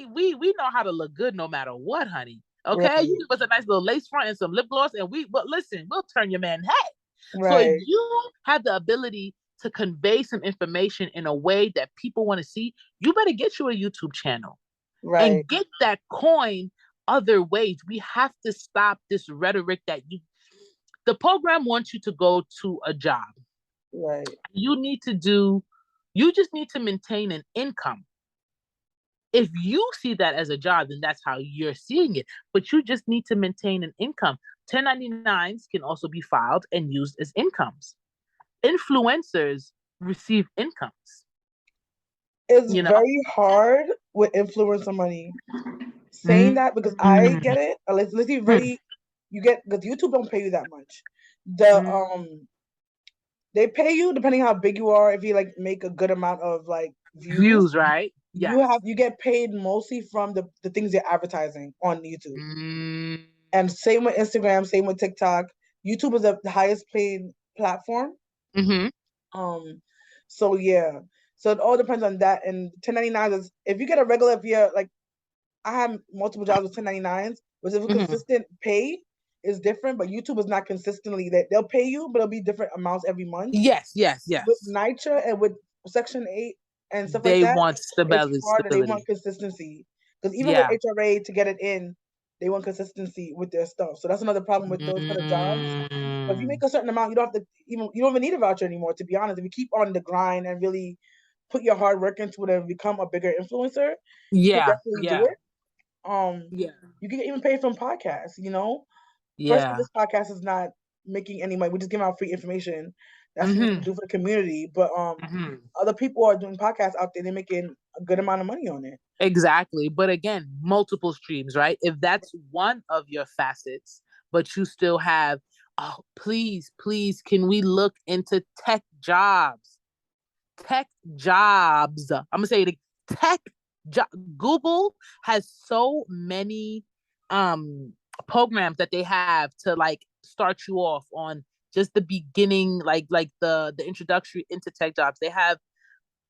know how to look good no matter what, honey. Okay, right. You give us a nice little lace front and some lip gloss, and but listen, we'll turn your man head. Right. So if you have the ability to convey some information in a way that people want to see, you better get you a YouTube channel, right, and get that coin other ways. We have to stop this rhetoric that the program wants you to go to a job. Right. You just need to maintain an income. If you see that as a job, then that's how you're seeing it. But you just need to maintain an income. 1099s can also be filed and used as incomes. Influencers receive incomes. It's very hard with influencer money. Saying that because I get it. Let's be very. You get because YouTube don't pay you that much. They pay you depending how big you are. If you like make a good amount of like views, right? You get paid mostly from the things you're advertising on YouTube. And same with Instagram, same with TikTok. YouTube is the highest paid platform. So yeah. So it all depends on that. And 1099 is if you get a regular via like I have multiple jobs with 1099s, but if consistent pay is different, but YouTube is not consistently that they'll pay you, but it'll be different amounts every month. Yes. With NYCHA and with Section 8 and stuff they like that, want stability. It's harder. They want consistency. Because even with HRA to get it in, they want consistency with their stuff. So that's another problem with those kind of jobs. But if you make a certain amount, you don't even need a voucher anymore, to be honest. If you keep on the grind and really put your hard work into it and become a bigger influencer, you can definitely do it. You can even pay from podcasts, First of all, this podcast is not making any money. We just give out free information. That's what we do for the community. But other people are doing podcasts out there. They're making a good amount of money on it. Exactly. But again, multiple streams, right? If that's one of your facets, but you still have, please, can we look into tech jobs? Tech jobs. I'm going to say it. Tech Google has so many programs that they have to like start you off on just the beginning, like the introductory into tech jobs. They have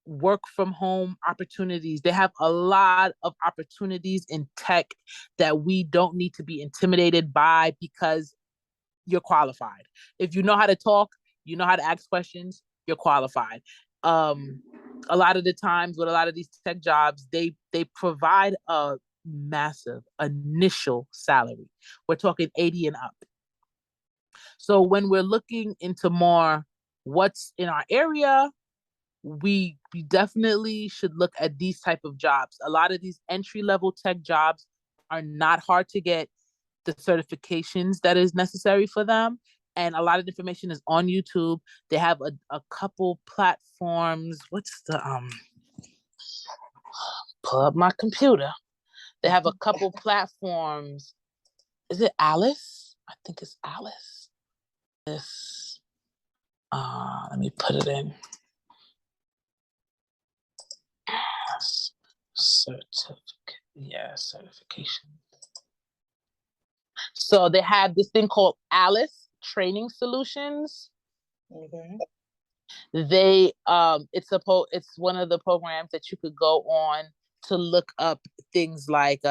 work from home opportunities. They have a lot of opportunities in tech that we don't need to be intimidated by because you're qualified. If you know how to talk, you know how to ask questions, you're qualified. A lot of the times with a lot of these tech jobs, they provide a massive initial salary. We're talking 80 and up. So when we're looking into more what's in our area, we definitely should look at these type of jobs. A lot of these entry-level tech jobs are not hard to get the certifications that is necessary for them. And a lot of information is on YouTube. They have a couple platforms. What's the pull up my computer. They have a couple platforms. Is it Alice? I think it's Alice. This let me put it in. Certification. So they have this thing called Alice Training Solutions. Okay. They it's one of the programs that you could go on to look up things like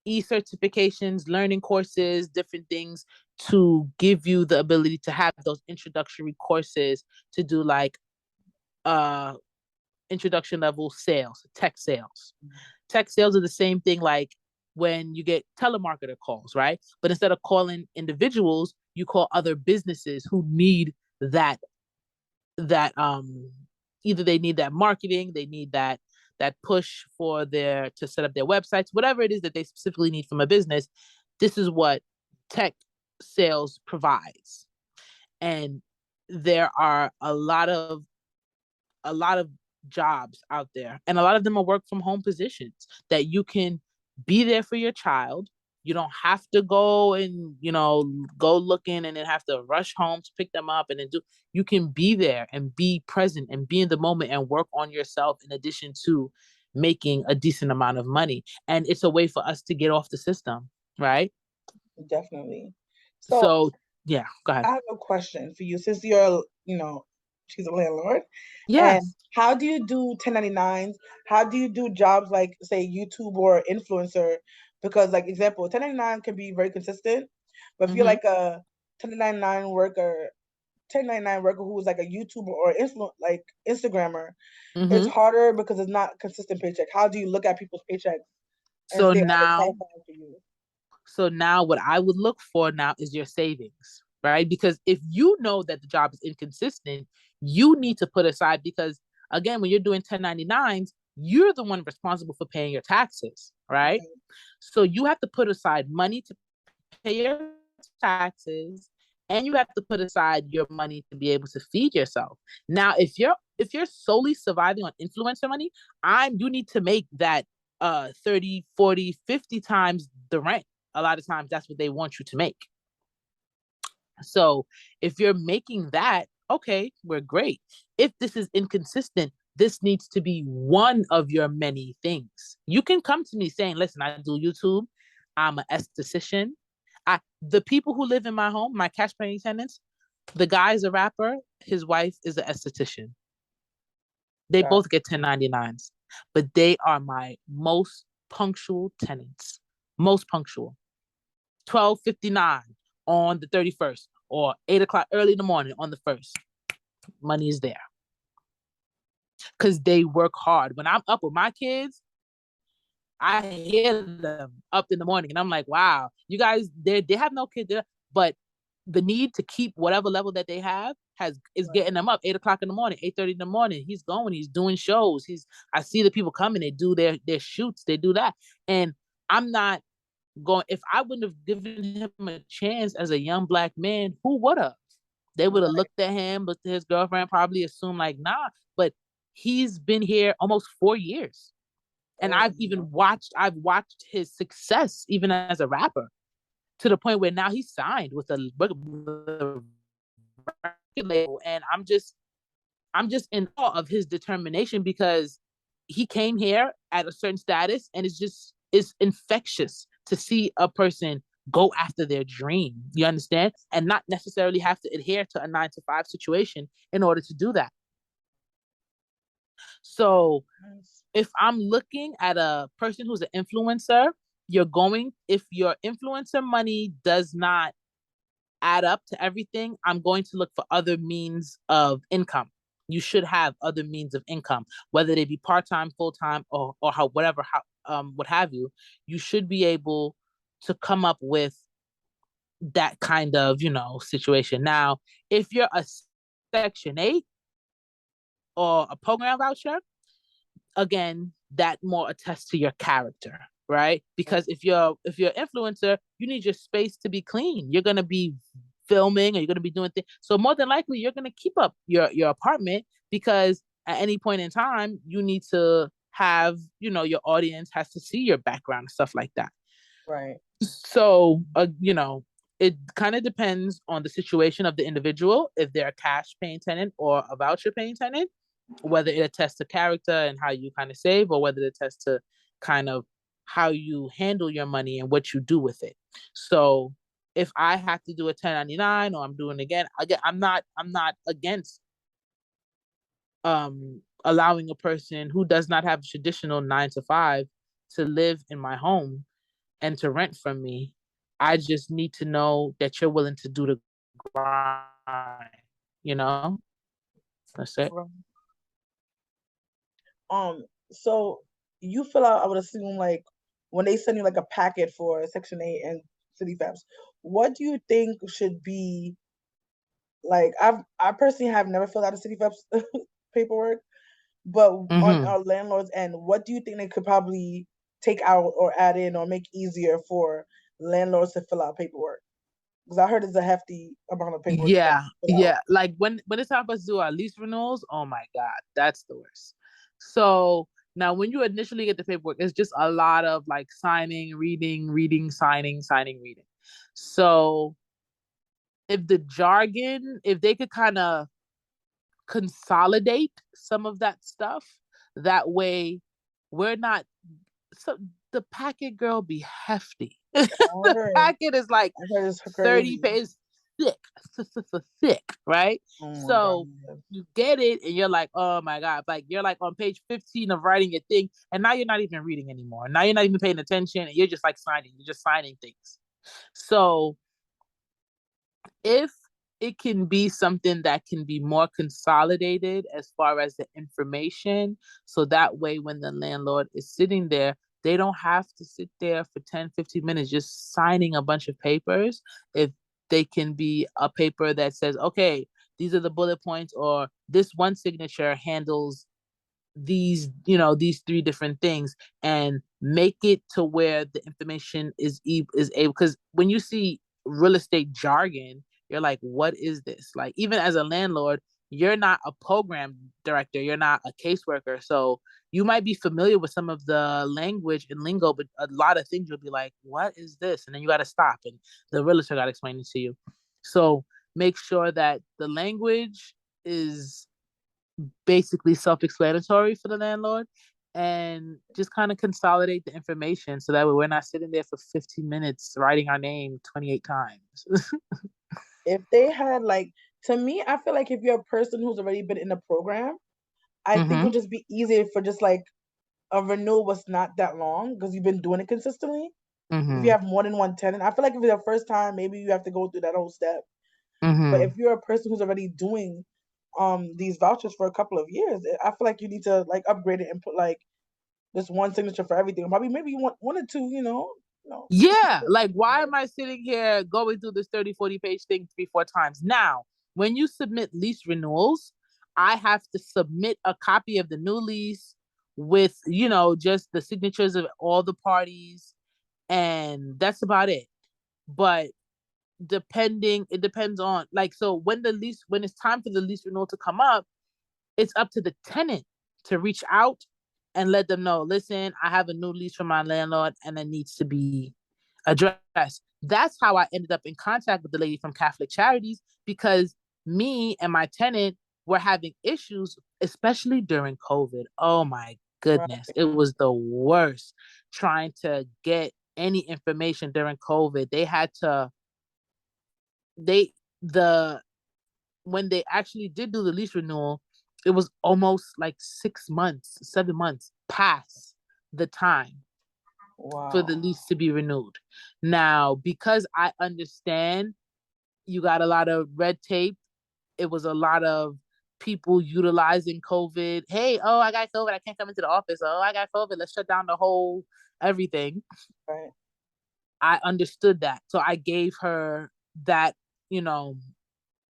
e-certifications, learning courses, different things to give you the ability to have those introductory courses to do like introduction level sales, tech sales. Tech sales are the same thing like when you get telemarketer calls, right? But instead of calling individuals, you call other businesses who need that either they need that marketing, they need that push for to set up their websites, whatever it is that they specifically need from a business. This is what tech sales provides. And there are a lot of jobs out there, and a lot of them are work from home positions that you can be there for your child, You don't have to go and, go looking and then have to rush home to pick them up and then you can be there and be present and be in the moment and work on yourself in addition to making a decent amount of money. And it's a way for us to get off the system, right? Definitely. So So, yeah, go ahead. I have a question for you since you're, she's a landlord. And Yes. how do you do 1099s? How do you do jobs like, say, YouTube or influencer? Because, like, example, 1099 can be very consistent, but if you're Mm-hmm. like a 1099 worker, 1099 worker who's like a YouTuber or like Instagrammer, it's Mm-hmm. harder because it's not consistent paycheck. How do you look at people's paychecks and So say, are they now qualifying for you? So now what I would look for now is your savings, right? Because if you know that the job is inconsistent, you need to put aside, because again, when you're doing 1099s, you're the one responsible for paying your taxes, right? Right. So you have to put aside money to pay your taxes, and you have to put aside your money to be able to feed yourself. Now, if you're solely surviving on influencer money, you need to make that 30, 40, 50 times the rent. A lot of times that's what they want you to make. So if you're making that, okay, we're great. If this is inconsistent, this needs to be one of your many things. You can come to me saying, listen, I do YouTube, I'm an esthetician. The people who live in my home, my cash paying tenants, the guy's a rapper, his wife is an esthetician. They Got both get 1099s, but they are my most punctual tenants. Most punctual. 12:59 on the 31st, or 8 o'clock early in the morning on the 1st. Money is there because they work hard. When I'm up with my kids, I hear them up in the morning, and I'm like, wow, you guys, they have no kids, but the need to keep whatever level that they have is right. getting them up 8 o'clock in the morning, 8:30 in the morning. He's going, he's doing shows. I see the people coming, they do their shoots, they do that, and I'm not going. If I wouldn't have given him a chance as a young black man, who would have? They would have Right. looked at him, looked at his girlfriend, probably assumed like, nah. But he's been here almost 4 years, and Oh, I've watched his success even as a rapper, to the point where now he's signed with a record label, and I'm just in awe of his determination, because he came here at a certain status, and it's infectious to see a person go after their dream. You understand? And not necessarily have to adhere to a 9 to 5 situation in order to do that. So nice. if I'm looking at a person who's an influencer, if your influencer money does not add up to everything, I'm going to look for other means of income. You should have other means of income, whether they be part time, full time, or what have you. You should be able to come up with that kind of situation. Now, if you're a Section 8 or a program voucher, again, that more attests to your character, right? Because if you're an influencer, you need your space to be clean. You're gonna be filming, or you're gonna be doing things. So more than likely, you're gonna keep up your apartment, because at any point in time, you need to have, your audience has to see your background and stuff like that. Right. So, it kind of depends on the situation of the individual, if they're a cash paying tenant or a voucher paying tenant, whether it attests to character and how you kind of save, or whether it attests to kind of how you handle your money and what you do with it. So if I have to do a 1099, or I'm doing it again, I'm not against allowing a person who does not have a traditional 9 to 5 to live in my home and to rent from me. I just need to know that you're willing to do the grind, you know? That's it. Right. So you fill out, I would assume, like when they send you like a packet for Section 8 and city FAPs, what do you think should be like? I personally have never filled out a city FAPs paperwork, but on Mm-hmm. our landlords end, what do you think they could probably take out or add in or make easier for landlords to fill out paperwork? Because I heard it's a hefty amount of paperwork to Yeah, fill out. yeah. Like when it's time for us to do our lease renewals, oh my God, that's the worst. So Now, when you initially get the paperwork, it's just a lot of like signing, reading, signing, reading. So if the jargon, if they could kind of consolidate some of that stuff, that way we're not, so the packet girl be hefty. The packet is like I heard it's 30 crazy. pages thick, thick, right? Oh my So God. you get it and you're like, oh my God, like you're like on page 15 of writing your thing, and now you're not even reading anymore. Now you're not even paying attention, and you're just like signing, you're just signing things. So if it can be something that can be more consolidated as far as the information, so that way when the landlord is sitting there, they don't have to sit there for 10, 15 minutes just signing a bunch of papers. If they can be a paper that says, okay, these are the bullet points, or this one signature handles these, these three different things, and make it to where the information is able, because when you see real estate jargon, you're like, what is this? Like, even as a landlord, you're not a program director, you're not a caseworker, so you might be familiar with some of the language and lingo, but a lot of things you'll be like, what is this? And then you got to stop, and the realtor got to explain it to you. So make sure that the language is basically self-explanatory for the landlord, and just kind of consolidate the information so that way we're not sitting there for 15 minutes writing our name 28 times. If they had like, to me, I feel like if you're a person who's already been in the program, I think it Mm-hmm. would just be easier for just like a renewal was not that long because you've been doing it consistently. If you Mm-hmm. have more than one tenant, I feel like if it's your first time, maybe you have to go through that whole step. But Mm-hmm. if you're a person who's already doing these vouchers for a couple of years, I feel like you need to like upgrade it and put like just one signature for everything. Probably maybe you want one or two, Yeah, like why am I sitting here going through this 30, 40 page thing 3, 4 times? Now, when you submit lease renewals, I have to submit a copy of the new lease with, just the signatures of all the parties, and that's about it. But it depends on, like, so when it's time for the lease renewal to come up, it's up to the tenant to reach out and let them know, listen, I have a new lease from my landlord and it needs to be addressed. That's how I ended up in contact with the lady from Catholic Charities, because me and my tenant were having issues, especially during COVID. Oh my right? goodness. It was the worst trying to get any information during COVID. They had to, they, the, when they actually did do the lease renewal, it was almost like 6 months, 7 months past the time for the Wow. lease to be renewed. Now, because I understand you got a lot of red tape, it was a lot of people utilizing COVID. Hey, oh, I got COVID. I can't come into the office. Oh, I got COVID. Let's shut down the whole everything. Right. I understood that. So I gave her that, you know,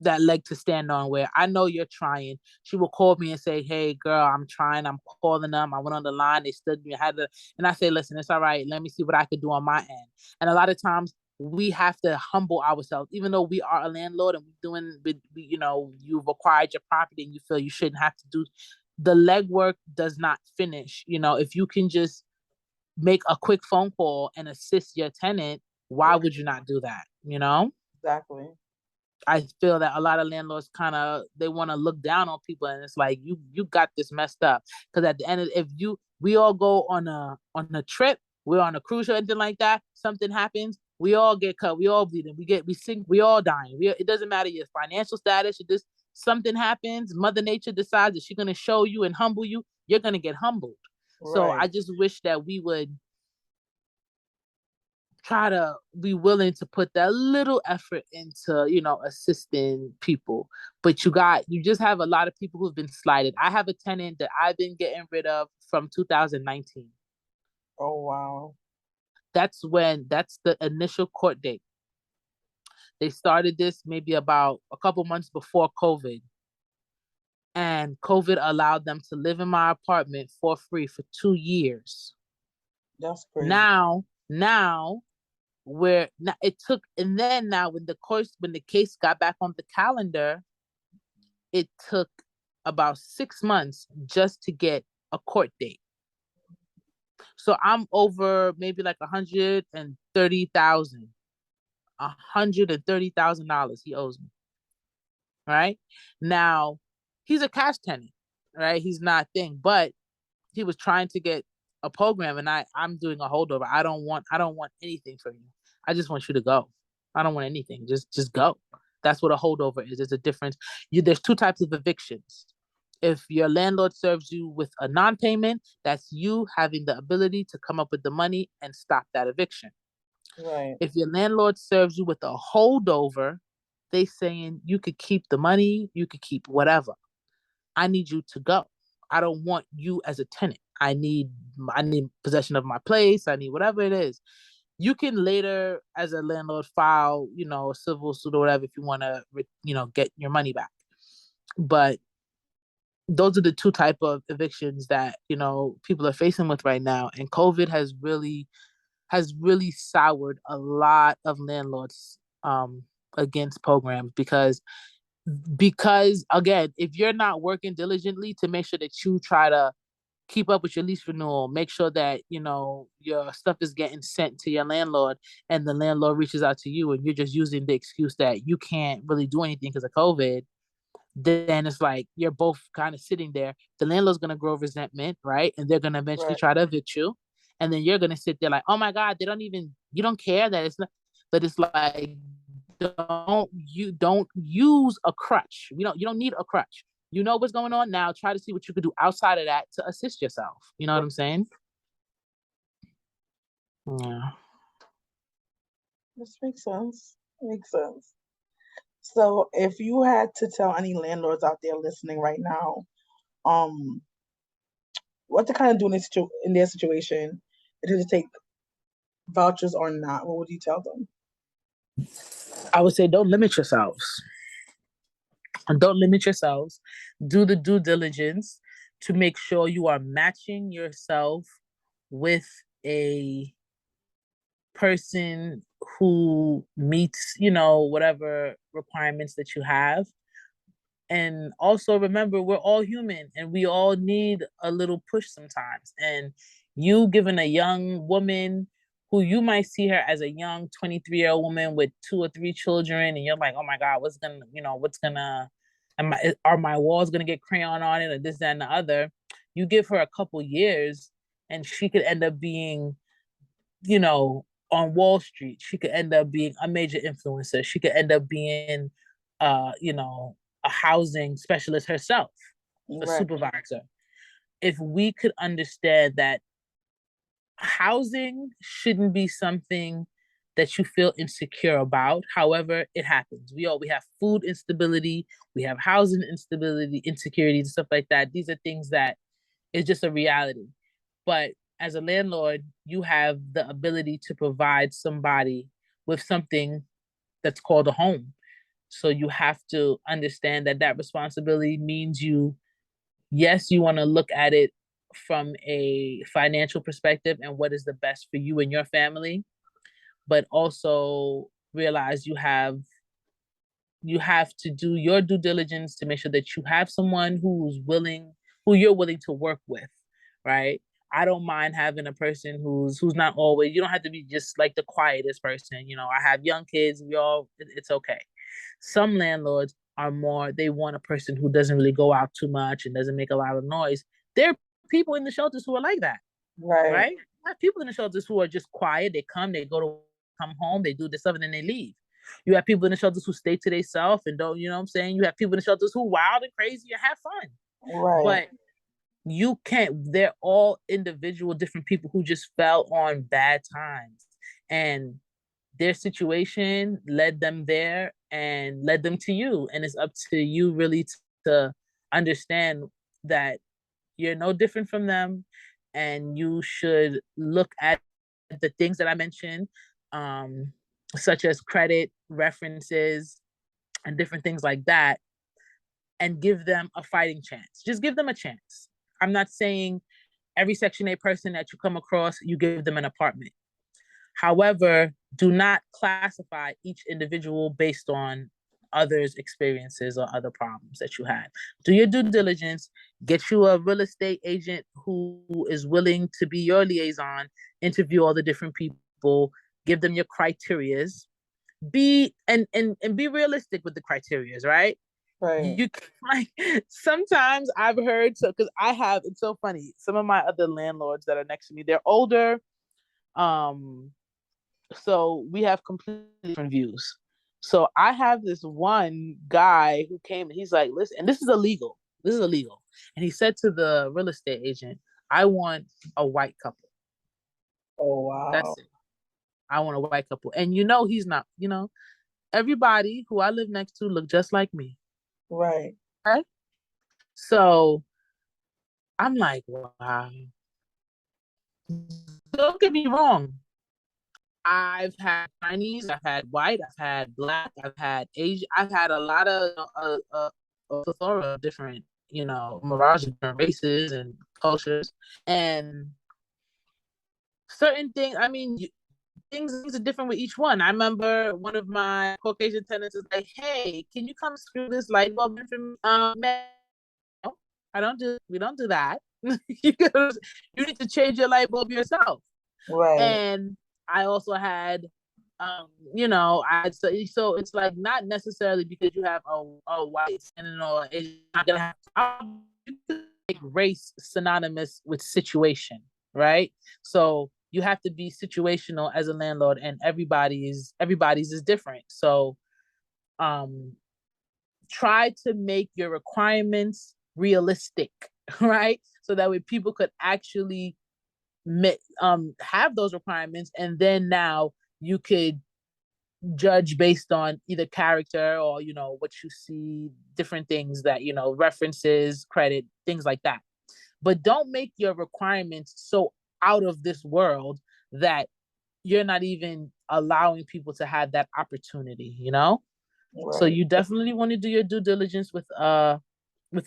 that leg to stand on, where I know you're trying. She will call me and say, hey girl, I'm trying, I'm calling them. I went on the line, they stood me, I had to, and I say, listen, it's all right. Let me see what I could do on my end. And a lot of times we have to humble ourselves, even though we are a landlord and we're doing, you've acquired your property and you feel you shouldn't have to do the legwork does not finish. If you can just make a quick phone call and assist your tenant, why Right. would you not do that? Exactly. I feel that a lot of landlords kind of they want to look down on people, and it's like you got this messed up, because at the end of, if you we all go on a trip, we're on a cruise or anything like that, something happens, we all get cut, we all bleeding, we sink, we all dying. It doesn't matter your financial status, it just something happens, Mother Nature decides that she's gonna show you and humble you, you're gonna get humbled. So Right. I just wish that we would try to be willing to put that little effort into, assisting people. But you just have a lot of people who've been slighted. I have a tenant that I've been getting rid of from 2019. Oh wow. That's the initial court date. They started this maybe about a couple months before COVID. And COVID allowed them to live in my apartment for free for 2 years. That's crazy. Now where now it took, and then now when the case got back on the calendar, it took about 6 months just to get a court date. So I'm over maybe like $130,000 he owes me. Right now, he's a cash tenant. Right, he's not thing, but he was trying to get a program, and I'm doing a holdover. I don't want anything from you. I just want you to go. I don't want anything. Just go. That's what a holdover is. There's a difference. There's two types of evictions. If your landlord serves you with a non-payment, that's you having the ability to come up with the money and stop that eviction. Right. If your landlord serves you with a holdover, they saying you could keep the money, you could keep whatever. I need you to go. I don't want you as a tenant. I need possession of my place. I need whatever it is. You can later, as a landlord, file, a civil suit or whatever if you want to, get your money back. But those are the two type of evictions that people are facing with right now, and COVID has really soured a lot of landlords against programs because again, if you're not working diligently to make sure that you try to keep up with your lease renewal, make sure that your stuff is getting sent to your landlord, and the landlord reaches out to you and you're just using the excuse that you can't really do anything because of COVID, then it's like you're both kind of sitting there. The landlord's going to grow resentment, right? And they're going to eventually Right. try to evict you. And then you're going to sit there like, oh my God, you don't care that it's not, but it's like, don't use a crutch. You don't need a crutch. You know what's going on now. Try to see what you could do outside of that to assist yourself. You know what Right. I'm saying? Yeah. This makes sense. Makes sense. So if you had to tell any landlords out there listening right now, um, what to kind of do in their situation, to take vouchers or not, what would you tell them? I would say don't limit yourselves. Don't limit yourselves. Do the due diligence to make sure you are matching yourself with a person who meets, whatever requirements that you have. And also remember, we're all human and we all need a little push sometimes. And you giving a young woman who you might see her as a young 23-year-old woman with 2 or 3 children, and you're like, oh my God, are my walls gonna get crayon on it or this, that, and the other? You give her a couple years and she could end up being, on Wall Street. She could end up being a major influencer. She could end up being, a housing specialist herself, a Right. supervisor. If we could understand that housing shouldn't be something that you feel insecure about. However, it happens. We have food instability, we have housing instability, insecurities, and stuff like that. These are things that is just a reality. But as a landlord, you have the ability to provide somebody with something that's called a home. So you have to understand that that responsibility means yes, you want to look at it from a financial perspective and what is the best for you and your family, but also realize you have to do your due diligence to make sure that you have someone who you're willing to work with, right? I don't mind having a person who's not always. You don't have to be just like the quietest person. I have young kids. It's okay. Some landlords are more. They want a person who doesn't really go out too much and doesn't make a lot of noise. There are people in the shelters who are like that, Right. right? I have people in the shelters who are just quiet. They come, they go to come home, they do this stuff, and then they leave. You have people in the shelters who stay to themselves and don't, you know what I'm saying? You have people in the shelters who wild and crazy and have fun. Right. But you can't, they're all individual, different people who just fell on bad times. And their situation led them there and led them to you. And it's up to you really to understand that you're no different from them, and you should look at the things that I mentioned, um, such as credit, references, and different things like that, and give them a fighting chance. Just give them a chance. I'm not saying every Section 8 person that you come across, you give them an apartment. However, do not classify each individual based on others' experiences or other problems that you had. Do your due diligence, get you a real estate agent who is willing to be your liaison, interview all the different people, give them your criterias, and be realistic with the criterias, right? Right. You like sometimes I've heard, so because I have, it's so funny. Some of my other landlords that are next to me, they're older. Um, so we have completely different views. So I have this one guy who came and he's like, listen, and this is illegal. This is illegal. And he said to the real estate agent, I want a white couple. Oh That's wow. it. I want a white couple. And you know he's not, everybody who I live next to look just like me. Right. Okay? So I'm like, wow. Don't get me wrong. I've had Chinese, I've had white, I've had black, I've had Asian, I've had a lot of a plethora of different, mirage of different races and cultures, and certain things. I mean, things are different with each one. I remember one of my Caucasian tenants was like, "Hey, can you come screw this light bulb in for me?" No, I don't do. We don't do that. you need to change your light bulb yourself. Right. And I also had, so it's like not necessarily because you have a white skin or it's not gonna have make race synonymous with situation, right? So you have to be situational as a landlord, and everybody's is different. So, um, try to make your requirements realistic, right? So that way people could actually have those requirements, and then now you could judge based on either character or what you see, different things that references, credit, things like that. But don't make your requirements so out of this world that you're not even allowing people to have that opportunity. So Right. you definitely want to do your due diligence with a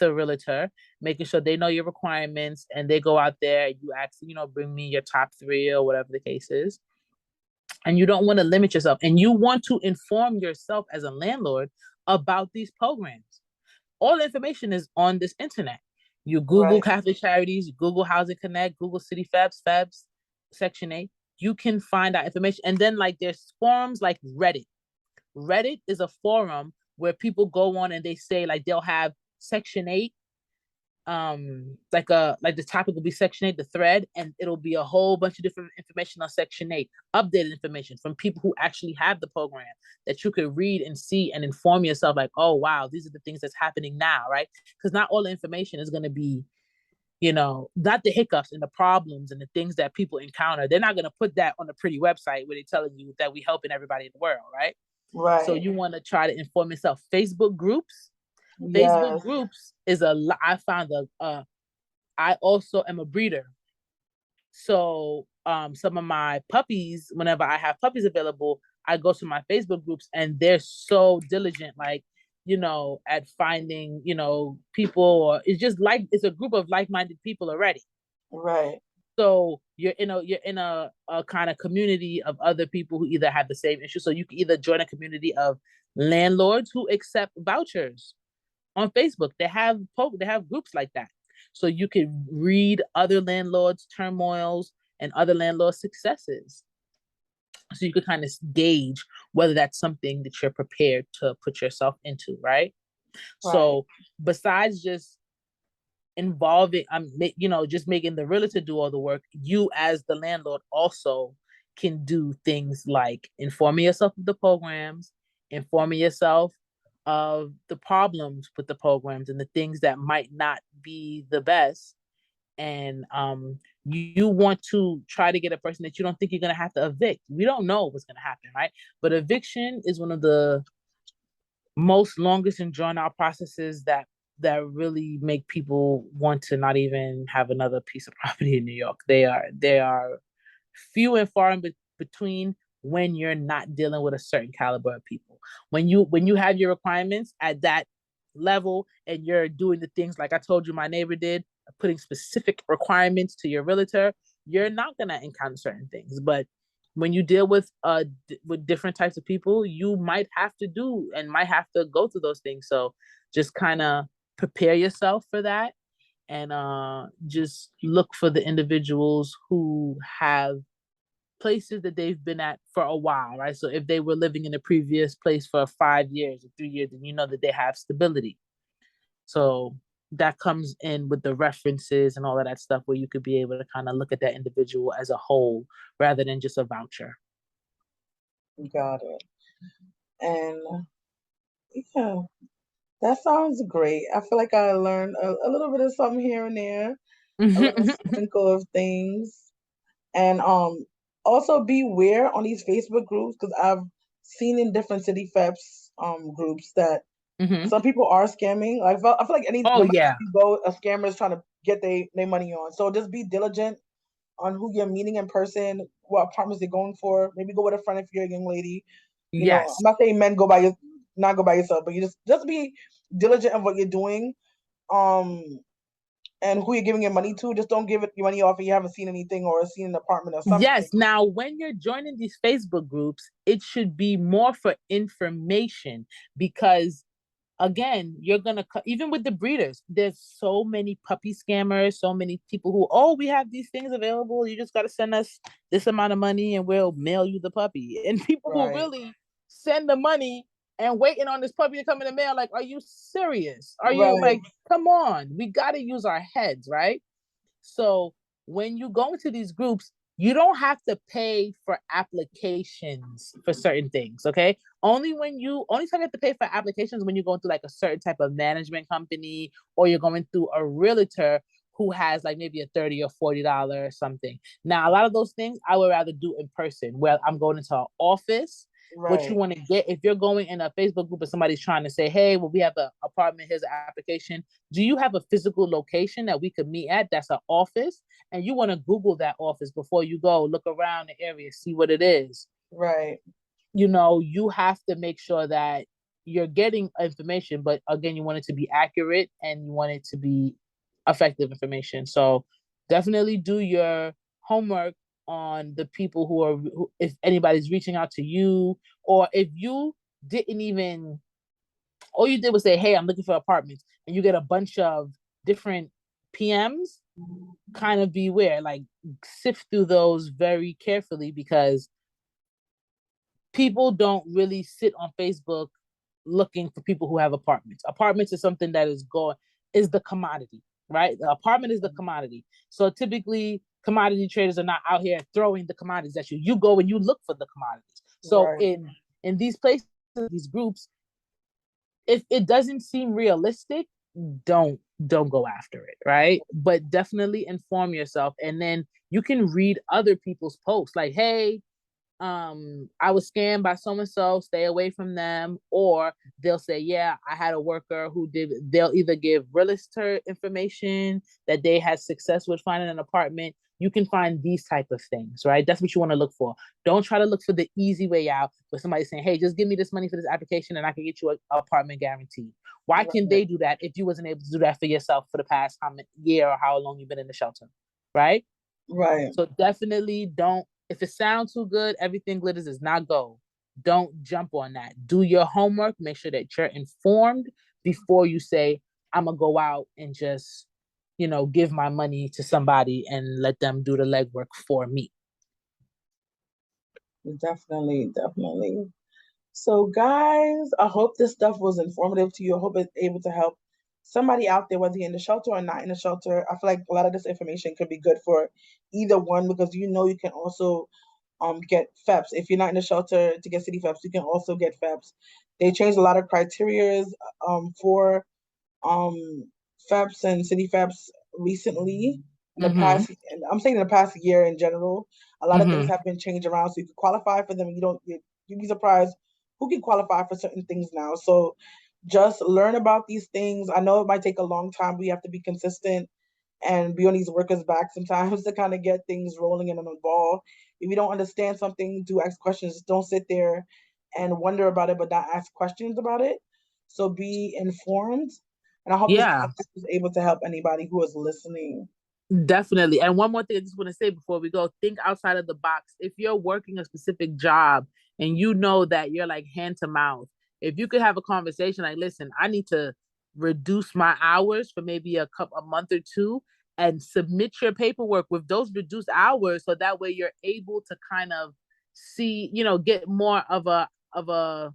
realtor, making sure they know your requirements, and they go out there and you ask, bring me your top 3 or whatever the case is. And you don't want to limit yourself, and you want to inform yourself as a landlord about these programs. All the information is on this internet. You Google Right. Catholic Charities, you Google Housing Connect, Google City Febs, Section 8. You can find out information. And then like there's forums like Reddit. Reddit is a forum where people go on and they say like they'll have Section 8, like the topic will be Section 8, the thread, and it'll be a whole bunch of different information on Section 8, updated information from people who actually have the program that you could read and see and inform yourself like, oh wow, these are the things that's happening now, right? Because not all the information is going to be, not the hiccups and the problems and the things that people encounter. They're not going to put that on a pretty website where they're telling you that we helping everybody in the world, right? So Right. you want to try to inform yourself. Facebook groups Yes. is I found I also am a breeder. So some of my puppies, whenever I have puppies available, I go to my Facebook groups and they're so diligent, like, at finding, people, or it's a group of like-minded people already. Right. So you're in a kind of community of other people who either have the same issue. So you can either join a community of landlords who accept vouchers on Facebook. They have groups like that. So you can read other landlords' turmoils and other landlords' successes. So you could kind of gauge whether that's something that you're prepared to put yourself into, right? Right. So besides just involving, just making the realtor do all the work, you as the landlord also can do things like informing yourself of the programs, informing yourself of the problems with the programs and the things that might not be the best. And you want to try to get a person that you don't think you're going to have to evict. We don't know what's going to happen, right? But eviction is one of the most longest and drawn out processes that really make people want to not even have another piece of property in New York. They are few and far in between when you're not dealing with a certain caliber of people. When you have your requirements at that level and you're doing the things like I told you my neighbor did, putting specific requirements to your realtor, you're not gonna encounter certain things. But when you deal with different types of people, you might have to do and might have to go through those things. So just kind of prepare yourself for that, and just look for the individuals who have places that they've been at for a while, right? So if they were living in a previous place for 5 years or 3 years, then you know that they have stability. So that comes in with the references and all of that stuff, where you could be able to kind of look at that individual as a whole rather than just a voucher. Got it. And yeah, that sounds great. I feel like I learned a little bit of something here and there, a little sprinkle of things. And also beware on these Facebook groups, because I've seen in different city FEPs groups that some people are scamming. Like I feel like any Oh no matter yeah, where you go, a scammer is trying to get their money on. So just be diligent on who you're meeting in person, what apartments they're going for. Maybe go with a friend if you're a young lady. You know, I'm yes, not saying men not go by yourself, but you just be diligent of what you're doing. Um, and who you're giving your money to. Just don't give it your money off if you haven't seen anything or seen an apartment or something. yes. Now, when you're joining these Facebook groups, it should be more for information, because again, you're gonna even with the breeders, there's so many puppy scammers, so many people who, oh, we have these things available, you just got to send us this amount of money and we'll mail you the puppy. And people who Right. really send the money and waiting on this puppy to come in the mail, like, are you serious? Are you Right. like, come on, we got to use our heads, right? So when you go into these groups, you don't have to pay for applications for certain things. Okay. Only time you have to pay for applications when you're going through like a certain type of management company, or you're going through a realtor who has like maybe a $30 or $40 or something. Now, a lot of those things I would rather do in person, where I'm going into an office. What you Right. want to get, if you're going in a Facebook group and somebody's trying to say, hey, well, we have an apartment, here's an application. Do you have a physical location that we could meet at that's an office? And you want to Google that office before you go, look around the area, see what it is. Right. You have to make sure that you're getting information, but again, you want it to be accurate and you want it to be effective information. So definitely do your homework on the people if anybody's reaching out to you, or if you didn't even, all you did was say, hey, I'm looking for apartments, and you get a bunch of different PMs, kind of beware, like sift through those very carefully, because people don't really sit on Facebook looking for people who have apartments. Apartments is something that is the commodity, right? The apartment is the commodity. So typically commodity traders are not out here throwing the commodities at you. You go and you look for the commodities. So Right. in these places, these groups, if it doesn't seem realistic, don't go after it, right? But definitely inform yourself, and then you can read other people's posts like, hey, I was scammed by so and so, stay away from them. Or they'll say, yeah, I had a worker who did. They'll either give realtor information that they had success with finding an apartment. You can find these type of things, right? That's what you want to look for. Don't try to look for the easy way out with somebody saying, hey, just give me this money for this application and I can get you an apartment guaranteed. Why can Right. they do that if you wasn't able to do that for yourself for the past how many year or how long you've been in the shelter, right? Right. So definitely don't, if it sounds too good, everything glitters is not gold. Don't jump on that. Do your homework. Make sure that you're informed before you say, I'm going to go out and just, give my money to somebody and let them do the legwork for me. Definitely. Definitely. So, guys, I hope this stuff was informative to you. I hope it's able to help somebody out there, whether you're in the shelter or not in the shelter. I feel like a lot of this information could be good for either one, because you can also get FEPs. If you're not in the shelter to get city FEPs, you can also get FEPs. They changed a lot of criterias for um FEPs and city FEPs recently in the Mm-hmm. past, and I'm saying in the past year in general. A lot of things Mm-hmm. have been changed around, so you can qualify for them. You'd be surprised who can qualify for certain things now. So just learn about these things. I know it might take a long time, but you have to be consistent and be on these workers' back sometimes to kind of get things rolling and on the ball. If you don't understand something, do ask questions. Just don't sit there and wonder about it, but not ask questions about it. So be informed. And I hope this Yeah. podcast was able to help anybody who is listening. Definitely. And one more thing I just want to say before we go, think outside of the box. If you're working a specific job and you know that you're like hand to mouth, if you could have a conversation like, listen, I need to reduce my hours for maybe a month or two and submit your paperwork with those reduced hours so that way you're able to kind of see, get more of a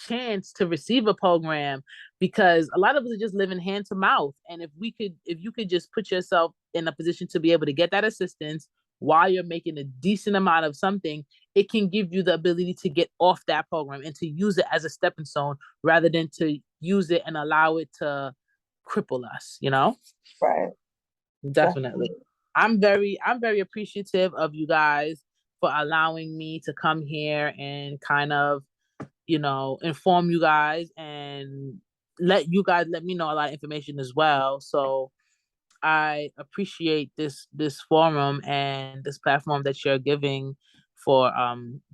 chance to receive a program, because a lot of us are just living hand to mouth. And if you could just put yourself in a position to be able to get that assistance while you're making a decent amount of something, it can give you the ability to get off that program and to use it as a stepping stone rather than to use it and allow it to cripple us. Right. Definitely. Definitely. I'm very appreciative of you guys for allowing me to come here and kind of inform you guys and let me know a lot of information as well. So I appreciate this forum and this platform that you're giving for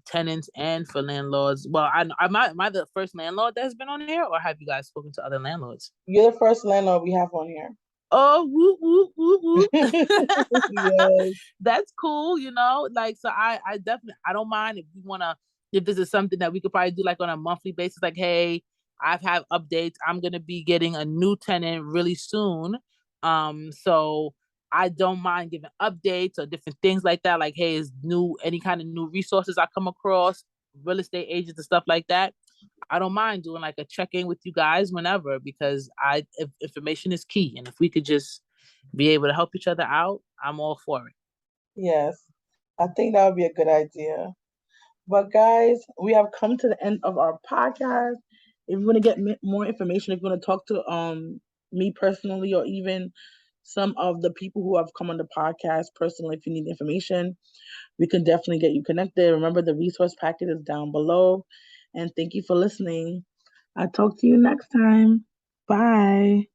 tenants and for landlords. Well, am I the first landlord that has been on here, or have you guys spoken to other landlords? You're the first landlord we have on here. Oh, whoop, whoop, whoop, whoop. Yes. That's cool, like, so I definitely, I don't mind if this is something that we could probably do like on a monthly basis, like, hey, I've had updates, I'm going to be getting a new tenant really soon. So I don't mind giving updates or different things like that. Like, hey, is any kind of new resources I come across, real estate agents and stuff like that. I don't mind doing like a check-in with you guys whenever, because if information is key, and if we could just be able to help each other out, I'm all for it. Yes. I think that would be a good idea. But guys, we have come to the end of our podcast. If you want to get more information, if you want to talk to me personally, or even some of the people who have come on the podcast personally, if you need information, we can definitely get you connected. Remember, the resource packet is down below. And thank you for listening. I'll talk to you next time. Bye.